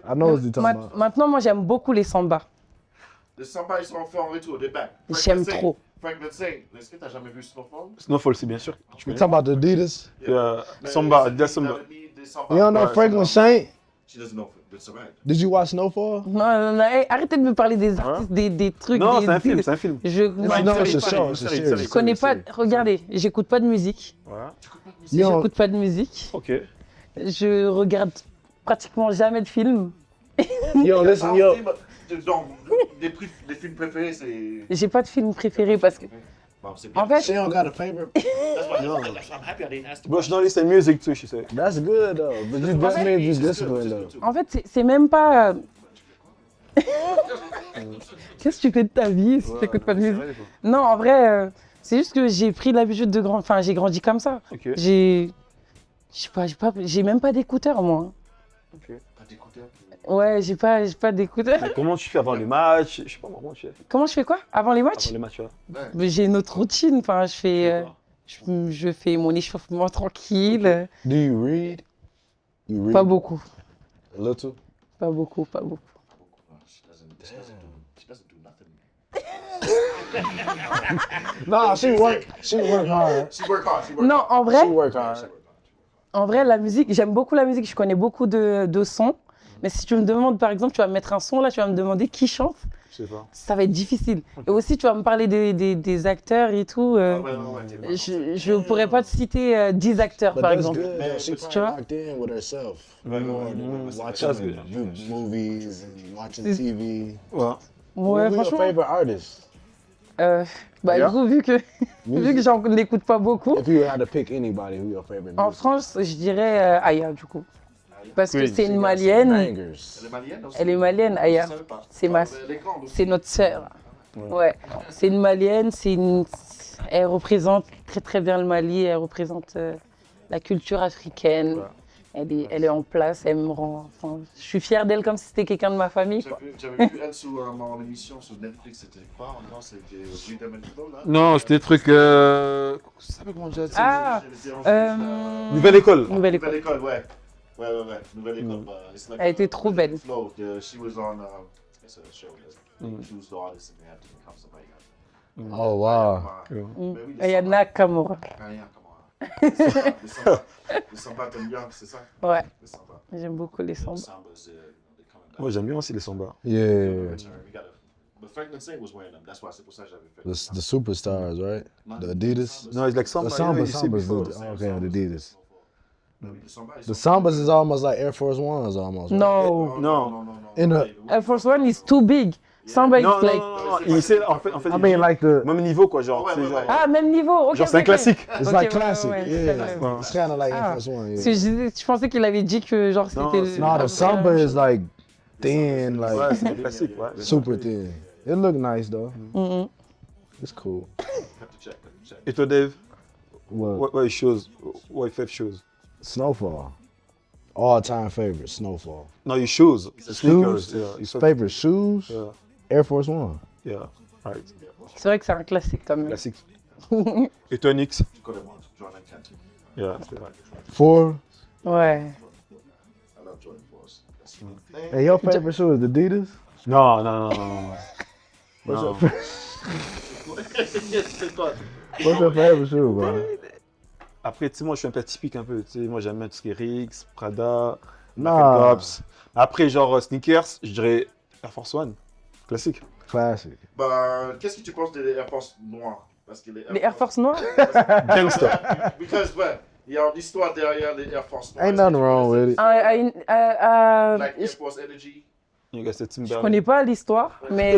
I know what you're talking about. Maintenant, moi, j'aime beaucoup les samba. Les samba, ils sont faits en retour, des bacs. J'aime trop. Frank Vincent, est-ce que t'as jamais vu Snowfall? Snowfall, c'est bien sûr. Tu You connais. talking about the Adidas? Samba, Adidas Samba. You don't know Ouais, Franklin Saint? She doesn't know, but it's alright. Did you watch Snowfall? Non, hey, arrêtez de me parler des artistes, des trucs. Non, des- c'est un film, des- c'est un film. Je No, it's a show. It's a series. je connais pas. Regardez, j'écoute pas de musique. Ouais. You don't, J'écoute pas de musique. Ok. Je regarde pratiquement jamais de films. you don't listen, yo. Donc, des films préférés, c'est. J'ai pas de film préféré parce que, Bon, c'est bien. en fait, She don't got a favorite. That's why I'm happy I didn't ask the Bro, je don't listen music too, she said. That's good though. But you just means you disciplined though. en fait, c'est même pas. Qu'est-ce que tu fais de ta vie si tu écoutes pas de musique? Non, en vrai, c'est juste que j'ai pris l'habitude de grand. Enfin, j'ai grandi comme ça. Ok. J'ai. Je sais pas, j'ai même pas d'écouteurs, moi. Pas d'écouteurs. Ouais, j'ai pas d'écouteurs. Mais comment tu fais avant les matchs? Je sais pas, comment tu fais Comment je fais quoi? Avant les matchs? avant les matchs, tu vois. Mais j'ai une autre routine. Enfin, je fais. Je fais mon échauffement tranquille. Do you read? You read Pas beaucoup. a little? Pas beaucoup, pas beaucoup. She doesn't do nothing. Nah, she work hard. She work hard. Non, en vrai, She work hard. en vrai, la musique, j'aime beaucoup la musique. Je connais beaucoup de sons. Mais si tu me demandes, par exemple, tu vas me mettre un son là, tu vas me demander qui chante, Je sais pas. ça va être difficile. Et aussi, tu vas me parler des acteurs et tout. Ouais. Je pourrais pas te citer 10 acteurs, But par that's exemple. good. though. She Tu vois? probably locked in with herself. Ouais, You know, ouais, watching that's good. movies and watching It's- TV. Ouais. Ouais, Who's your franchement. favorite artist? Bah, Yeah. du coup, vu que j'en n'écoute pas beaucoup, If you had to pick anybody, who your favorite en music? France, je dirais Aya, du coup. Parce que Oui. c'est une She got some malienne. bangers. Elle est malienne aussi. Elle est malienne, Aya. Je savais pas. C'est ma- Elle est grande aussi. C'est notre sœur. Ouais. C'est une malienne, elle représente très très bien le Mali, elle représente la culture africaine. Ouais. Elle est en place, elle me rend. Enfin, je suis fière d'elle comme si c'était quelqu'un de ma famille, quoi. J'avais vu elle sur mon émission sur Netflix, c'était quoi? Non, c'était Freedom and Flow, là? Non, c'était des trucs. Ça s'appelle comment déjà? Ah, Nouvelle école. Nouvelle école. Nouvelle école, ouais. Ouais. Nouvelle école. It's like Elle était trop belle. Flow. She was on, it's a show. She was the artist and they had to become somebody. Oh, wow. Et il y a Nakamura. Rien, comment? Les samba, t'aimes bien, c'est ça? Ouais, Les samba. j'aime beaucoup les sambas. Sambas, they come in Moi, j'aime bien aussi les samba. Yeah. But Franklin Saint was wearing them. That's why c'est pour ça que j'avais fait. The superstars, right? The Adidas. No, it's like samba. The you know, Sambas, you see before. okay, the Adidas. The The Sambas is almost like Air Force Ones, almost. Right? No, No. In the- Air Force One is too big. Samba is Non, like. non. Il sait, en fait, I mean, like the. même niveau, quoi. Genre, Ouais, tu sais, ouais, genre. ouais. Ah, même niveau. Ok. Genre, c'est un ok. classique. It's Ok, like ouais, classic. ouais, Yeah. c'est vrai. It's kind of like Ah. Air Force One. Parce Yeah. que je pensais qu'il avait dit que genre Non, c'était. c'est- No, the Samba is like thin, Ouais, like c'est des classiques, ouais. super thin. It look nice though. Mhm. It's cool. Have to check. Et toi, Dave? What? Ouais, shows. Ouais, fait shows. Snowfall. All time favorite, Snowfall. No, your shoes. The sneakers. Shoes? Yeah, you said- Favorite shoes? Yeah. Air Force One. Yeah. Right. C'est vrai que c'est un classique quand même. Classique. Et toi, Nix? Tu connais moi, Jordan Canty. Yeah, c'est vrai. Four. Ouais. I love Jordan Force. That's Hey, your favorite shoe is Adidas? Non. What's Non. your C'est quoi? What's your favorite shoe, bro? Après, tu sais, moi, je suis un peu atypique un peu. Tu sais, moi, j'aime bien tout ce qui est Riggs, Prada, Nah. Tops. Après, genre sneakers, je dirais Air Force One. Classique. Classic. Bah, qu'est-ce que tu penses des Air Force noirs? Parce que Les Air Force noirs. Gangster. Because, ouais, il y a une histoire derrière les Air Force noirs. Ain't nothing wrong with it. Like Air Force Energy. You got cette Je connais pas l'histoire, mais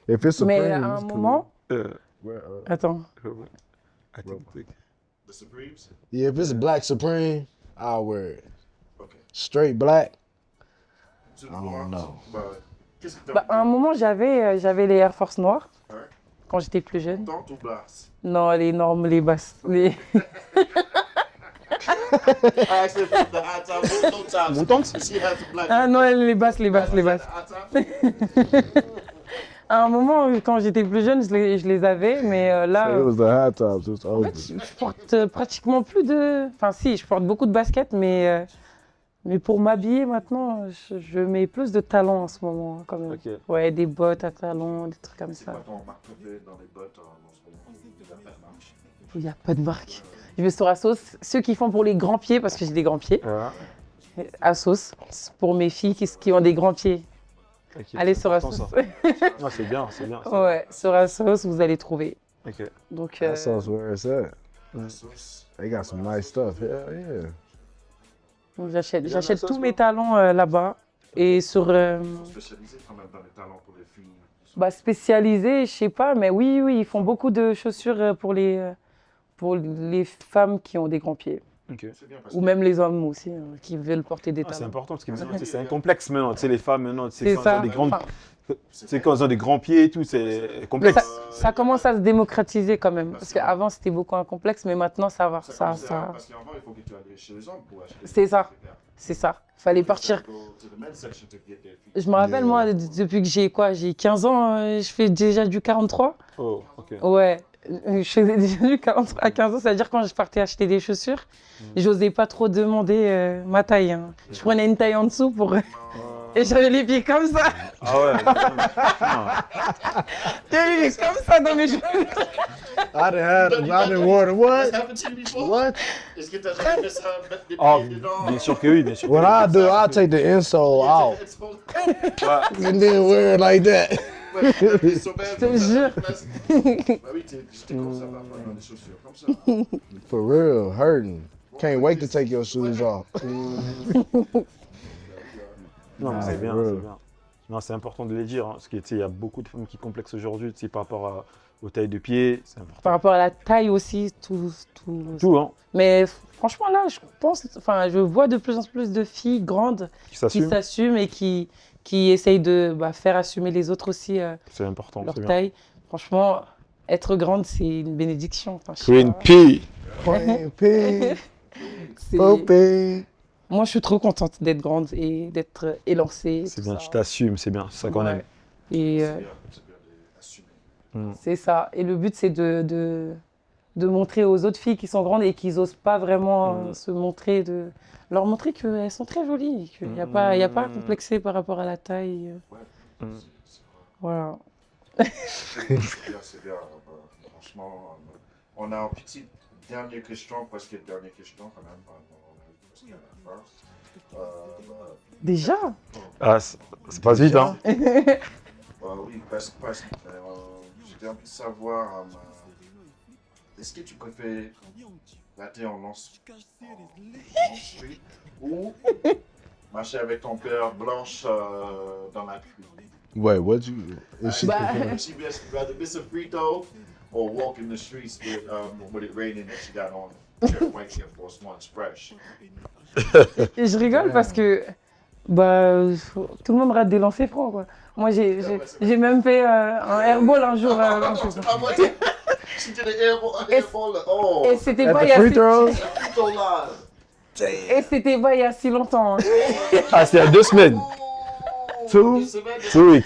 If it's Supreme, mais à un it's cool. moment. Well, Attends. I think. The Supremes. yeah, if it's Black Supreme, I'll wear it. Okay. Straight black. Tu I don't know. Bah, qu'est-ce que Bah, à un moment, j'avais les Air Force noirs Ouais. quand j'étais plus jeune. Tente ou Blast? Non, les normes, les basses. Les... I actually put the high top, no tops. Montante? She has the black. Ah non, les basses, les basses, les basses. High top? À un moment, quand j'étais plus jeune, je les avais, mais là, It was the high tops. It was en over. fait, je porte pratiquement plus de... Enfin si, je porte beaucoup de baskets, mais pour m'habiller maintenant, je mets plus de talons en ce moment, hein, quand même. Ok. Ouais, des bottes à talons, des trucs comme C'est ça. quoi ton marque préférée dans les bottes en ce moment? Tu vas faire marche. Il n'y a pas de marque. Je vais sur Asos, ceux qui font pour les grands pieds, parce que j'ai des grands pieds. Ouais. Asos, c'est pour mes filles qui ont des grands pieds. Ok, Allez c'est sur important, Asos. ça. Non, c'est bien, c'est bien. Ouais, sur Asos, vous allez trouver. Ok. Donc, That's where it's at. La sauce. They got some nice stuff. Hell yeah. donc Il y en a j'achète ça, tous ce mes moment talons là-bas. Et sur... Ils sont spécialisés quand même dans les talons pour les filles. Bah, spécialisé, je sais pas, mais oui, ils font beaucoup de chaussures pour les femmes qui ont des grands pieds. Ok. C'est bien parce Ou que même les hommes aussi, hein, qui veulent porter des Ah, c'est talons. important parce que maintenant, tu sais, c'est un complexe maintenant. Tu sais, les femmes maintenant, tu sais, C'est quand ça. elles ont des grandes. Enfin, Tu sais, quand elles ont des grands pieds et tout, c'est complexe. ça commence à se démocratiser quand même. Parce qu'avant, c'était beaucoup un complexe, mais maintenant, ça va. Parce qu'avant, il faut que tu ailles chez les hommes pour acheter. C'est ça. C'est ça. Fallait partir. Je me rappelle, moi, depuis que j'ai 15 ans, je fais déjà du 43. Oh, ok. Ouais, je faisais déjà du 43 à 15 ans, c'est-à-dire quand je partais acheter des chaussures, j'osais pas trop demander ma taille, hein. Je prenais une taille en dessous pour... Et j'avais les pieds comme ça. Ah ouais. J'avais les pieds comme ça dans mes cheveux. I didn't wear the what? What? Est-ce que tu as jamais fait ça, mettre des Oh, pieds dedans? bien sûr que oui, bien sûr. What I do, I take the insole out Ouais. and then wear it like that. Je te jure. Bah oui, j'étais comme ça parfois dans les chaussures, comme ça. For real, hurting. Can't wait to take your shoes off. Non, mais c'est Ah, bien, ouais. c'est bien. Non, c'est important de les dire, hein, parce que tu sais, il y a beaucoup de femmes qui complexent aujourd'hui, tu sais, par rapport aux tailles de pied, c'est important. Par rapport à la taille aussi, tout. Tout, hein, Mais franchement, là, je vois de plus en plus de filles grandes qui qui s'assument, s'assument et qui essayent de faire assumer les autres aussi c'est important, leur c'est bien. taille. Franchement, être grande, c'est une bénédiction. Enfin, je sais Queen pas. P. Queen P, C'est- Poppy. moi, je suis trop contente d'être grande et d'être élancée. C'est tout bien, ça. tu t'assumes, c'est bien, c'est ça qu'on Ouais. aime. Et C'est bien d'assumer. c'est ça. Et le but, c'est de montrer aux autres filles qui sont grandes et qui n'osent pas vraiment se montrer, de leur montrer qu'elles sont très jolies, qu'il n'y a pas, il y a pas à complexer par rapport à la taille. Ouais. Mm. Voilà. C'est bien, c'est bien. Franchement, on a une petite dernière question, parce que dernière question quand même, parce qu'il y a la fin. Déjà? Ah, ça passe vite, hein. Oui, parce que j'ai envie de savoir, est-ce que tu préfères rater en street ou marcher avec ton père blanche dans la pluie? Wait, what you? Is she Bah, She best rather miss a free throw or walk in the streets with it raining and she got on white Air Force Ones fresh. et je rigole parce que bah, tout le monde rate des lancers francs, quoi. Moi, j'ai même fait un airball un jour. She did an airball. Oh, Et c'était at pas, the il y a free si- throws? free throw line. et c'était pas il y a si longtemps. Hein. Ah, c'était il y a 2 semaines. Two? 2 weeks.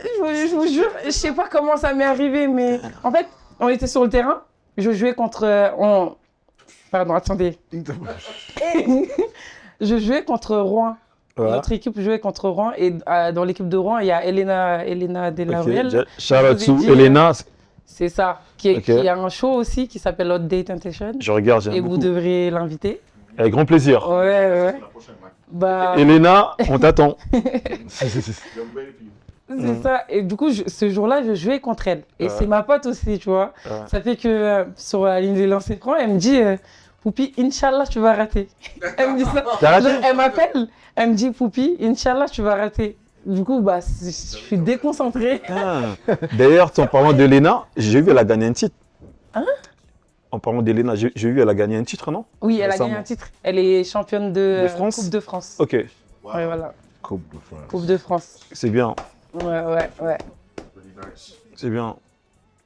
Je vous jure, je sais pas comment ça m'est arrivé, mais en fait, on était sur le terrain. Je jouais contre. Pardon, attendez. Je jouais contre Rouen. Ouais. Notre équipe jouait contre Rouen et dans l'équipe de Rouen, il y a Elena De La Ok, Ruelle. shout out Je vous ai to dit, Elena. C'est ça, qui Ok. a un show aussi qui s'appelle Hot Day Temptation. Je regarde, Et j'aime vous beaucoup. devriez l'inviter. Avec grand plaisir. Ouais, ouais. La prochaine, man. Bah, Elena, on t'attend. I'm ready for you. c'est ça. Et du coup, ce jour-là, je jouais contre elle. Et Ouais. c'est ma pote aussi, tu vois. Ouais. Ça fait que sur la ligne des lancers francs, elle me dit Poupi, Inch'Allah, tu vas rater. Elle me dit ça. T'as raté? Genre, elle m'appelle, elle me dit Poupi, Inch'Allah, tu vas rater. Du coup, bah, je suis déconcentrée. Ah. D'ailleurs, en parlant d'Elena, j'ai vu elle a gagné un titre. Hein? En parlant d'Elena, j'ai vu elle a gagné un titre, non? Oui, elle a Récemment. gagné un titre. Elle est championne de France? Coupe de France. Ok, Wow. Ouais, voilà. Coupe de France. Coupe de France. c'est bien, Ouais, ouais, ouais. Really nice. c'est bien.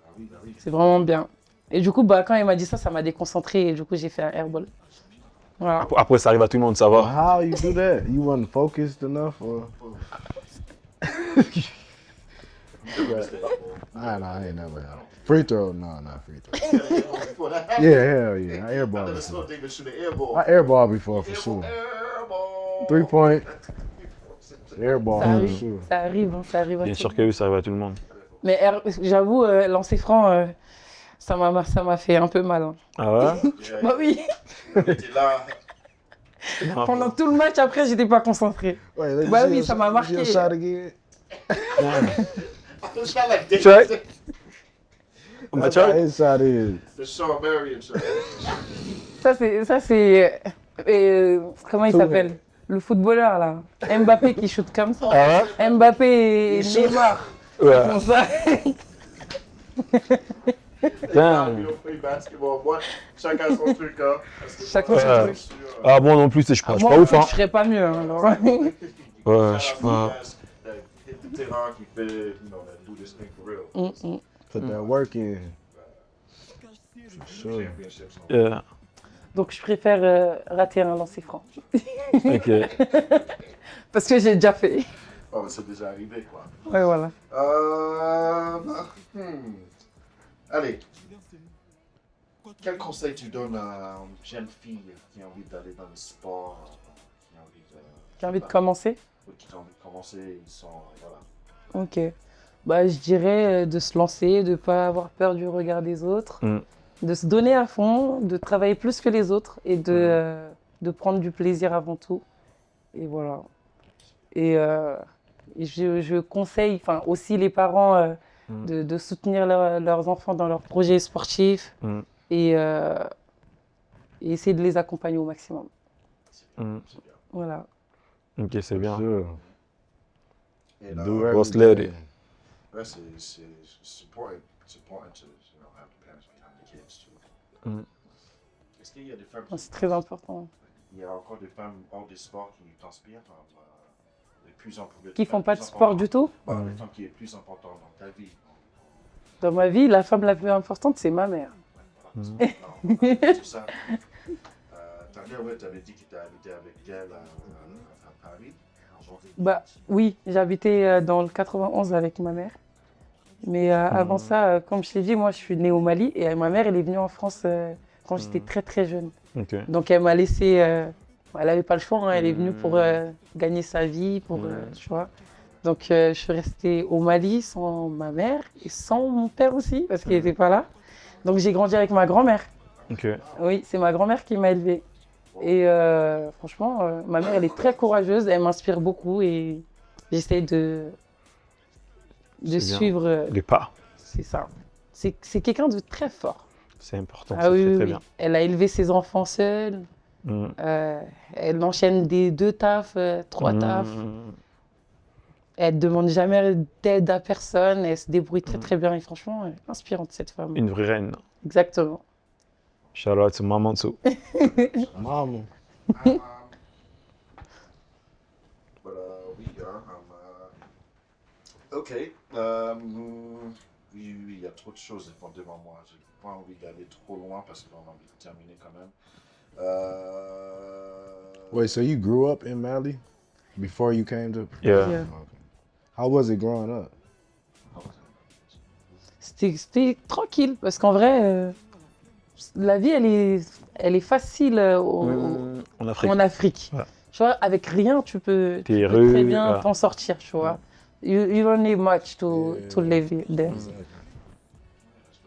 Ah oui, bah oui. C'est vraiment bien. Et du coup, bah, quand elle m'a dit ça m'a déconcentrée et du coup, j'ai fait un airball. Voilà. Après, ça arrive à tout le monde, ça va. How you do that? You wasn't focused enough, or? Nah, I ain't never had it. Free throw? No, not free throw. Before that happened, Yeah, hell yeah. I I airball never before. saw David shoot an airball. I airball before for sure. Airball. 3-point. Airball Ça for arrive, sure. ça arrive, hein, ça arrive à Bien tout sûr le que monde. oui, ça arrive à tout le monde. Mais j'avoue, lancer franc, ça m'a fait un peu mal. Hein. Ah ouais? Yeah, Bah oui, t'es là. pendant tout le match, après, j'étais pas concentrée. Wait, let me Bah see oui, your ça shot- m'a let me see your marqué. shot again. It's not like David. Check. Bah, That's tu vois, how his shot is. The Sean Marion shot. Ça, c'est comment il s'appelle? Le footballeur, là. Mbappé qui shoot comme ça. Ah Mbappé et Neymar. ouais? Ils font ça. Putain. We don't play basketball. Moi, chacun son truc, hein. Parce que Chacun moi, son je truc. suis sûr, Ah bon, non plus, je suis pas Moi, ouf, hein. je ferais pas mieux. Hein, alors. Ouais, je sais pas. Le terrain qui fait, that do this thing for real. Put that work in. For sure. Championships. Yeah. Donc, je préfère rater un lancer franc. Ok. Parce que j'ai déjà fait. Oh, mais c'est déjà arrivé, quoi. Ouais, voilà. Allez. Quel conseil tu donnes à une jeune fille qui a envie d'aller dans le sport, qui a envie de, J'ai envie de commencer. qui a envie de commencer, ils sont, voilà. Ok. Bah, je dirais de se lancer, de ne pas avoir peur du regard des autres, de se donner à fond, de travailler plus que les autres et de prendre du plaisir avant tout. Et voilà. Et je conseille aussi les parents de soutenir leurs enfants dans leurs projets sportifs et essayer de les accompagner au maximum. Voilà. Ok, c'est bien. Sure. Et là, Do Boss everything. lady. ouais, c'est important. It's important to have the parents behind the kids too. Est-ce qu'il y a des femmes C'est très important. Il y a encore des femmes hors des sports qui t'inspirent, les plus importantes. Qui font pas de sport du tout. Bah, les femmes qui est plus important dans ta vie. Dans ma vie, la femme la plus importante, c'est ma mère. C'est ça. Ta dernière, ouais, tu avais dit que tu as habité avec elle à Paris. Bah oui, j'habitais dans le 91 avec ma mère. Mais avant ça, comme je t'ai dit, moi je suis née au Mali et ma mère elle est venue en France quand j'étais très très jeune. Ok. Donc elle m'a laissé, elle n'avait pas le choix, hein, elle est venue pour gagner sa vie, pour, tu vois. Donc je suis restée au Mali sans ma mère et sans mon père aussi parce qu'il n'était pas là. Donc j'ai grandi avec ma grand-mère. Ok. Oui, c'est ma grand-mère qui m'a élevée. Et franchement, ma mère elle est très courageuse, elle m'inspire beaucoup et j'essaie de C'est bien. suivre. Les pas. C'est ça. C'est quelqu'un de très fort. C'est important, Ah c'est oui, très, oui, très oui. bien. Elle a élevé ses enfants seule. Elle enchaîne des 2 tafs, 3 tafs. Elle ne demande jamais d'aide à personne. Elle se débrouille très très bien. Et franchement, elle est inspirante cette femme. Une vraie reine. Exactement. Shout out to maman too. Mama. Oui, ok. Oui, il y a trop de choses devant moi. Je n'ai pas envie d'aller trop loin parce qu'on a envie de terminer quand même. Wait, so you grew up in Mali before you came to? Yeah. Yeah. Okay. How was it growing up? C'était tranquille parce qu'en vrai, la vie, elle est facile En Afrique. en Afrique. Ouais. Tu vois, avec rien, tu peux Tes très rues, bien voilà. t'en sortir, tu vois. You don't need much to live there.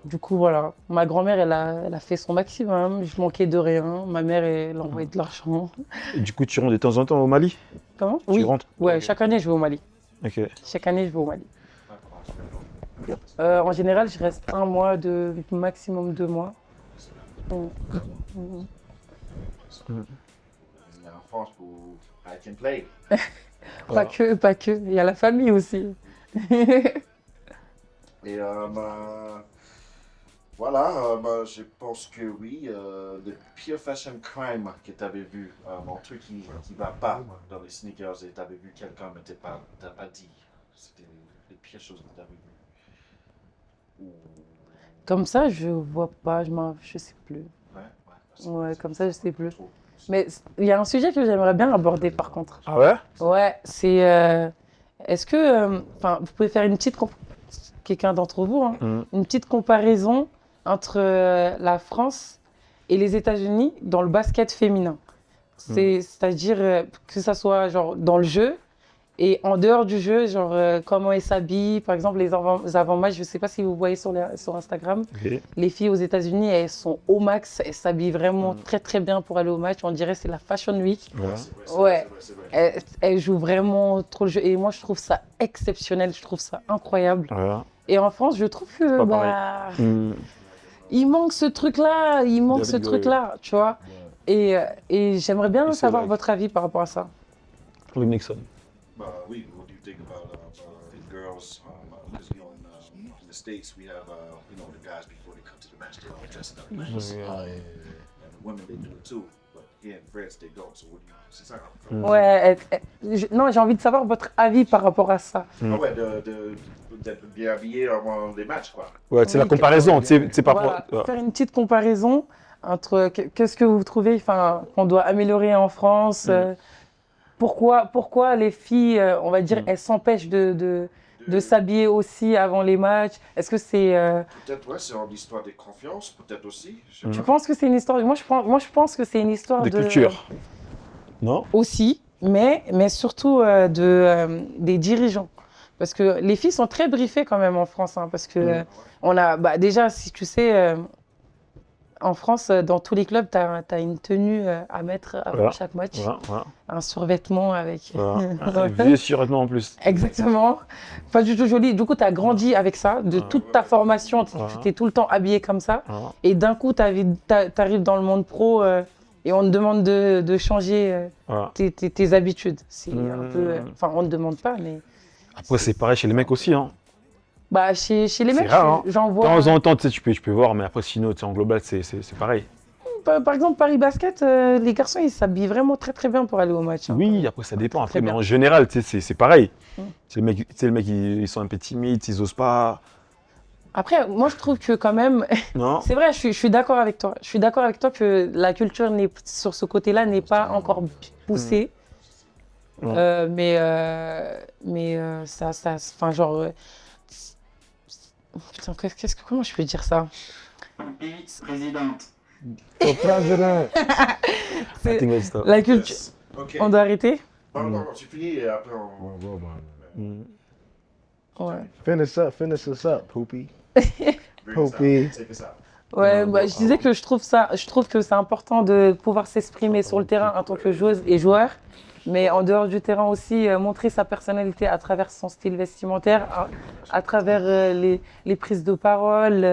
Du coup, voilà. Ma grand-mère, elle a fait son maximum. Je manquais de rien. Ma mère, elle envoyait de l'argent. Et du coup, tu rentres de temps en temps au Mali? Comment? Tu Oui. rentres? Ouais, chaque année, je vais au Mali. Ok. Chaque année, je vais au Mali. En général, je reste 1 mois, maximum 2 mois. En France pour I can play. Pas que. Il y a la famille aussi. Et voilà, je pense que oui, le pire fashion crime que tu avais vu, un truc qui ne va pas dans les sneakers et tu avais vu quelqu'un mais tu n'as pas dit. C'était les pires choses que tu avais vues. Comme ça, je vois pas, je sais plus. Ouais, comme ça, je sais plus. Mais il y a un sujet que j'aimerais bien aborder par contre. Ah ouais? Ouais, c'est est-ce que, vous pouvez faire une petite, quelqu'un d'entre vous, hein, une petite comparaison entre la France et les États-Unis dans le basket féminin. C'est-à-dire que ça soit genre dans le jeu et en dehors du jeu, genre comment elles s'habillent. Par exemple, les avant-matchs, je ne sais pas si vous voyez sur Instagram, les filles aux États-Unis, elles sont au max, elles s'habillent vraiment très très bien pour aller au match. On dirait que c'est la Fashion Week. Ouais. Elles jouent vraiment trop le jeu. Et moi, je trouve ça exceptionnel, je trouve ça incroyable. Voilà. Et en France, je trouve que il manque ce truc-là, tu vois. Et j'aimerais bien savoir votre avis par rapport à ça. Louis Nixon. Oui, what do you think about the girls? Because in the States, we have the guys before they come to the match, they all dress up nice. And the women, they do it too. But here in France, they don't. So what do you? C'est ça. Ouais. Non, j'ai envie de savoir votre avis par rapport à ça. Ah ouais, d'être bien habillé avant les matchs, quoi. Ouais, c'est la comparaison, c'est pas Voilà, pour... faire une petite comparaison entre qu'est-ce que vous trouvez qu'on doit améliorer en France. Pourquoi les filles, on va dire, elles s'empêchent de s'habiller aussi avant les matchs? Est-ce que c'est... Peut-être, ouais, c'est une histoire de confiance, peut-être aussi. Tu penses que c'est une histoire... Moi, je pense que c'est une histoire de culture. Non? Aussi, mais surtout des dirigeants. Parce que les filles sont très briefées quand même en France. Hein, parce que on a... déjà, si tu sais... en France, dans tous les clubs, tu as une tenue à mettre avant chaque match. Un survêtement avec... Un vieux survêtement en plus. Exactement. Pas du tout joli. Du coup, tu as grandi avec ça. De toute ta formation, tu t'es tout le temps habillé comme ça. Et d'un coup, tu arrives dans le monde pro et on te demande de changer tes habitudes. C'est un peu... Enfin, on ne demande pas, mais... Après, c'est pareil chez les mecs aussi. Hein. Bah, chez les mecs, j'en vois... De temps en temps, tu peux voir, mais après, sinon, en global, c'est pareil. Par exemple, Paris Basket, les garçons, ils s'habillent vraiment très très bien pour aller au match. Hein. Oui, après, ça dépend. Après, mais en général, c'est pareil. Les mecs, ils sont un peu timides, ils n'osent pas. Après, moi, je trouve que quand même, Non. c'est vrai, je suis d'accord avec toi. Je suis d'accord avec toi que la culture sur ce côté-là n'est pas encore poussée. Ça, enfin, genre, putain, comment je peux dire ça? For president. I think let's stop. La culture. Yes. Ok. On doit arrêter? Non, tu finis et après on. Well, man. Ouais. Finish us up, Poopy. Bring us out. Poopy. Take us out. Ouais, bah, je disais que je trouve que c'est important de pouvoir s'exprimer sur le terrain en tant que joueuse et joueur, mais en dehors du terrain aussi, montrer sa personnalité à travers son style vestimentaire, à travers les prises de parole.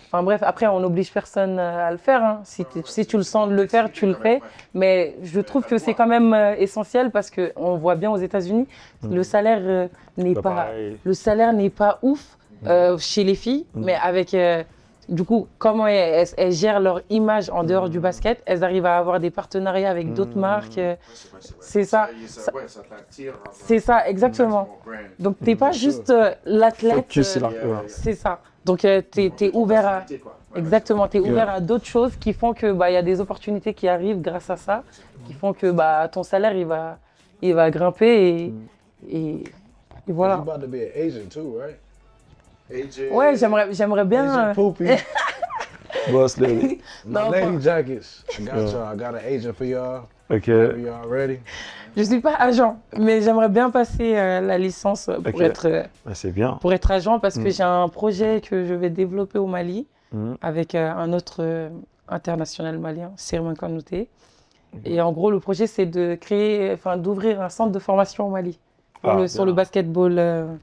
Enfin bref, après, on n'oblige personne à le faire. Hein. Si tu le sens de le faire, tu le fais. Mais je trouve que c'est quand même essentiel parce qu'on voit bien aux États-Unis, le salaire n'est Pas pas, pareil. le salaire n'est pas ouf chez les filles, mais avec du coup, comment elles gèrent leur image en dehors du basket, elles arrivent à avoir des partenariats avec d'autres marques. C'est ça. Ouais, ça t'attire. C'est ça, exactement. Donc, t'es pas juste l'athlète. Focus, c'est là. C'est ça. Donc, t'es ouvert à. Exactement, t'es ouvert à d'autres choses qui font que bah, y a des opportunités qui arrivent grâce à ça, qui font que bah, ton salaire il va grimper et voilà. You about to be an agent too, right? AJ. Ouais, j'aimerais bien. Agent Poopy. Boss lady. My Non, lady jackets. I got y'all. I got an agent for y'all. Ok. Are y'all ready? Je suis pas agent, mais j'aimerais bien passer la licence pour, Ok. C'est bien. pour être agent parce que j'ai un projet que je vais développer au Mali avec un autre international malien, Serman Kanouté. Et en gros, le projet, c'est d'ouvrir un centre de formation au Mali sur le basketball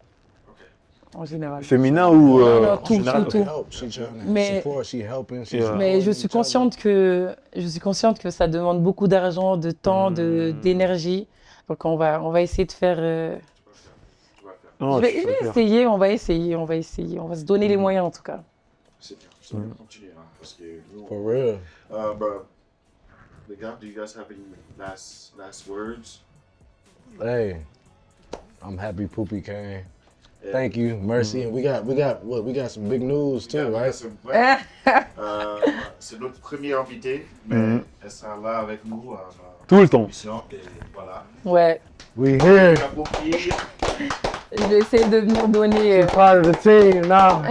en général. Féminin ou non, en tout, général? tout. Help. She trying to Mais- support. She helping. She's Yeah. Mais je supporting suis consciente que ça demande beaucoup d'argent, de temps, d'énergie. Donc on va essayer de faire. Non, je vais je peux essayer, on va essayer, on va se donner les moyens en tout cas. C'est bien. C'est bien. Continue, hein, parce que nous, For real. but les gars, do you guys have any last words? Hey, I'm happy Poopy came. Thank you, Mercy. And we got some big news too, right? C'est notre premier invité, mais elle sera là avec nous. Tout le temps. Et voilà. Ouais, We here. je vais essayer de venir donner. Part of the team now.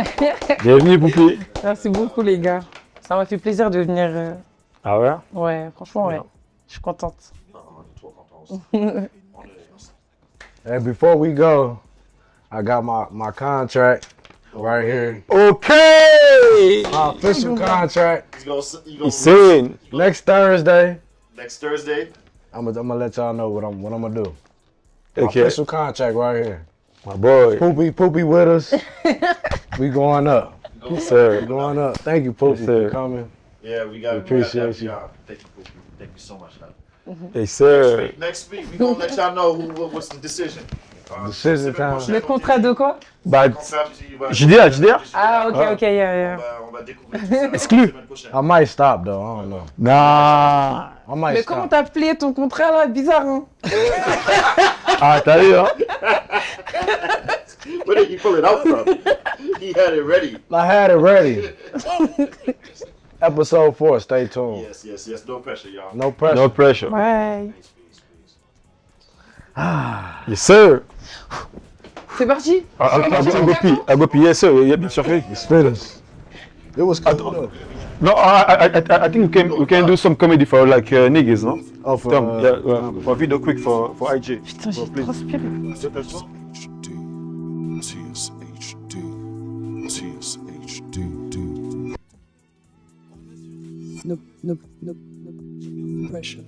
Bienvenue, Poupée. Merci beaucoup les gars. Ça m'a fait plaisir de venir. Ah ouais? Ouais, franchement, ouais. Je suis contente. On est trop contents aussi. On est And before we go, I got my contract right here. Okay! My official contract. He's saying. Next Thursday, Next Thursday. I'm gonna let y'all know what I'm gonna do. My Okay. official contract right here. My boy. Poopy with us. We going up. Yes, sir. We going up. Thank you, Poopy, Yes, sir. for coming. Yeah, we got appreciate you. Thank you, Poopy. Thank you so much. Yes, sir. Next week, we're gonna let y'all know what's the decision. Decision time. Le contrat de quoi? Bah, JDR. JDR? Ah, ok, yeah. On va découvrir tout ça Exclu. la semaine prochaine. I might stop though. I don't know. Nah. I might Mais comment stop. t'as appelé ton contrat là? Bizarre, hein? Ah, t'as vu, hein? Where did he pull it out from? He had it ready. I had it ready. Episode 4. Stay tuned. Yes. No pressure, y'all. No pressure. No pressure. Ouais. Yes, sir. C'est parti? Agopi, yes, sir. Yeah, bien sûr. It's finished. It was cool though. No, I think we can do some comedy for like niggas, no? Oh, for Tom, yeah, for video quick for IG. Putain, j'ai transpiré. No pressure.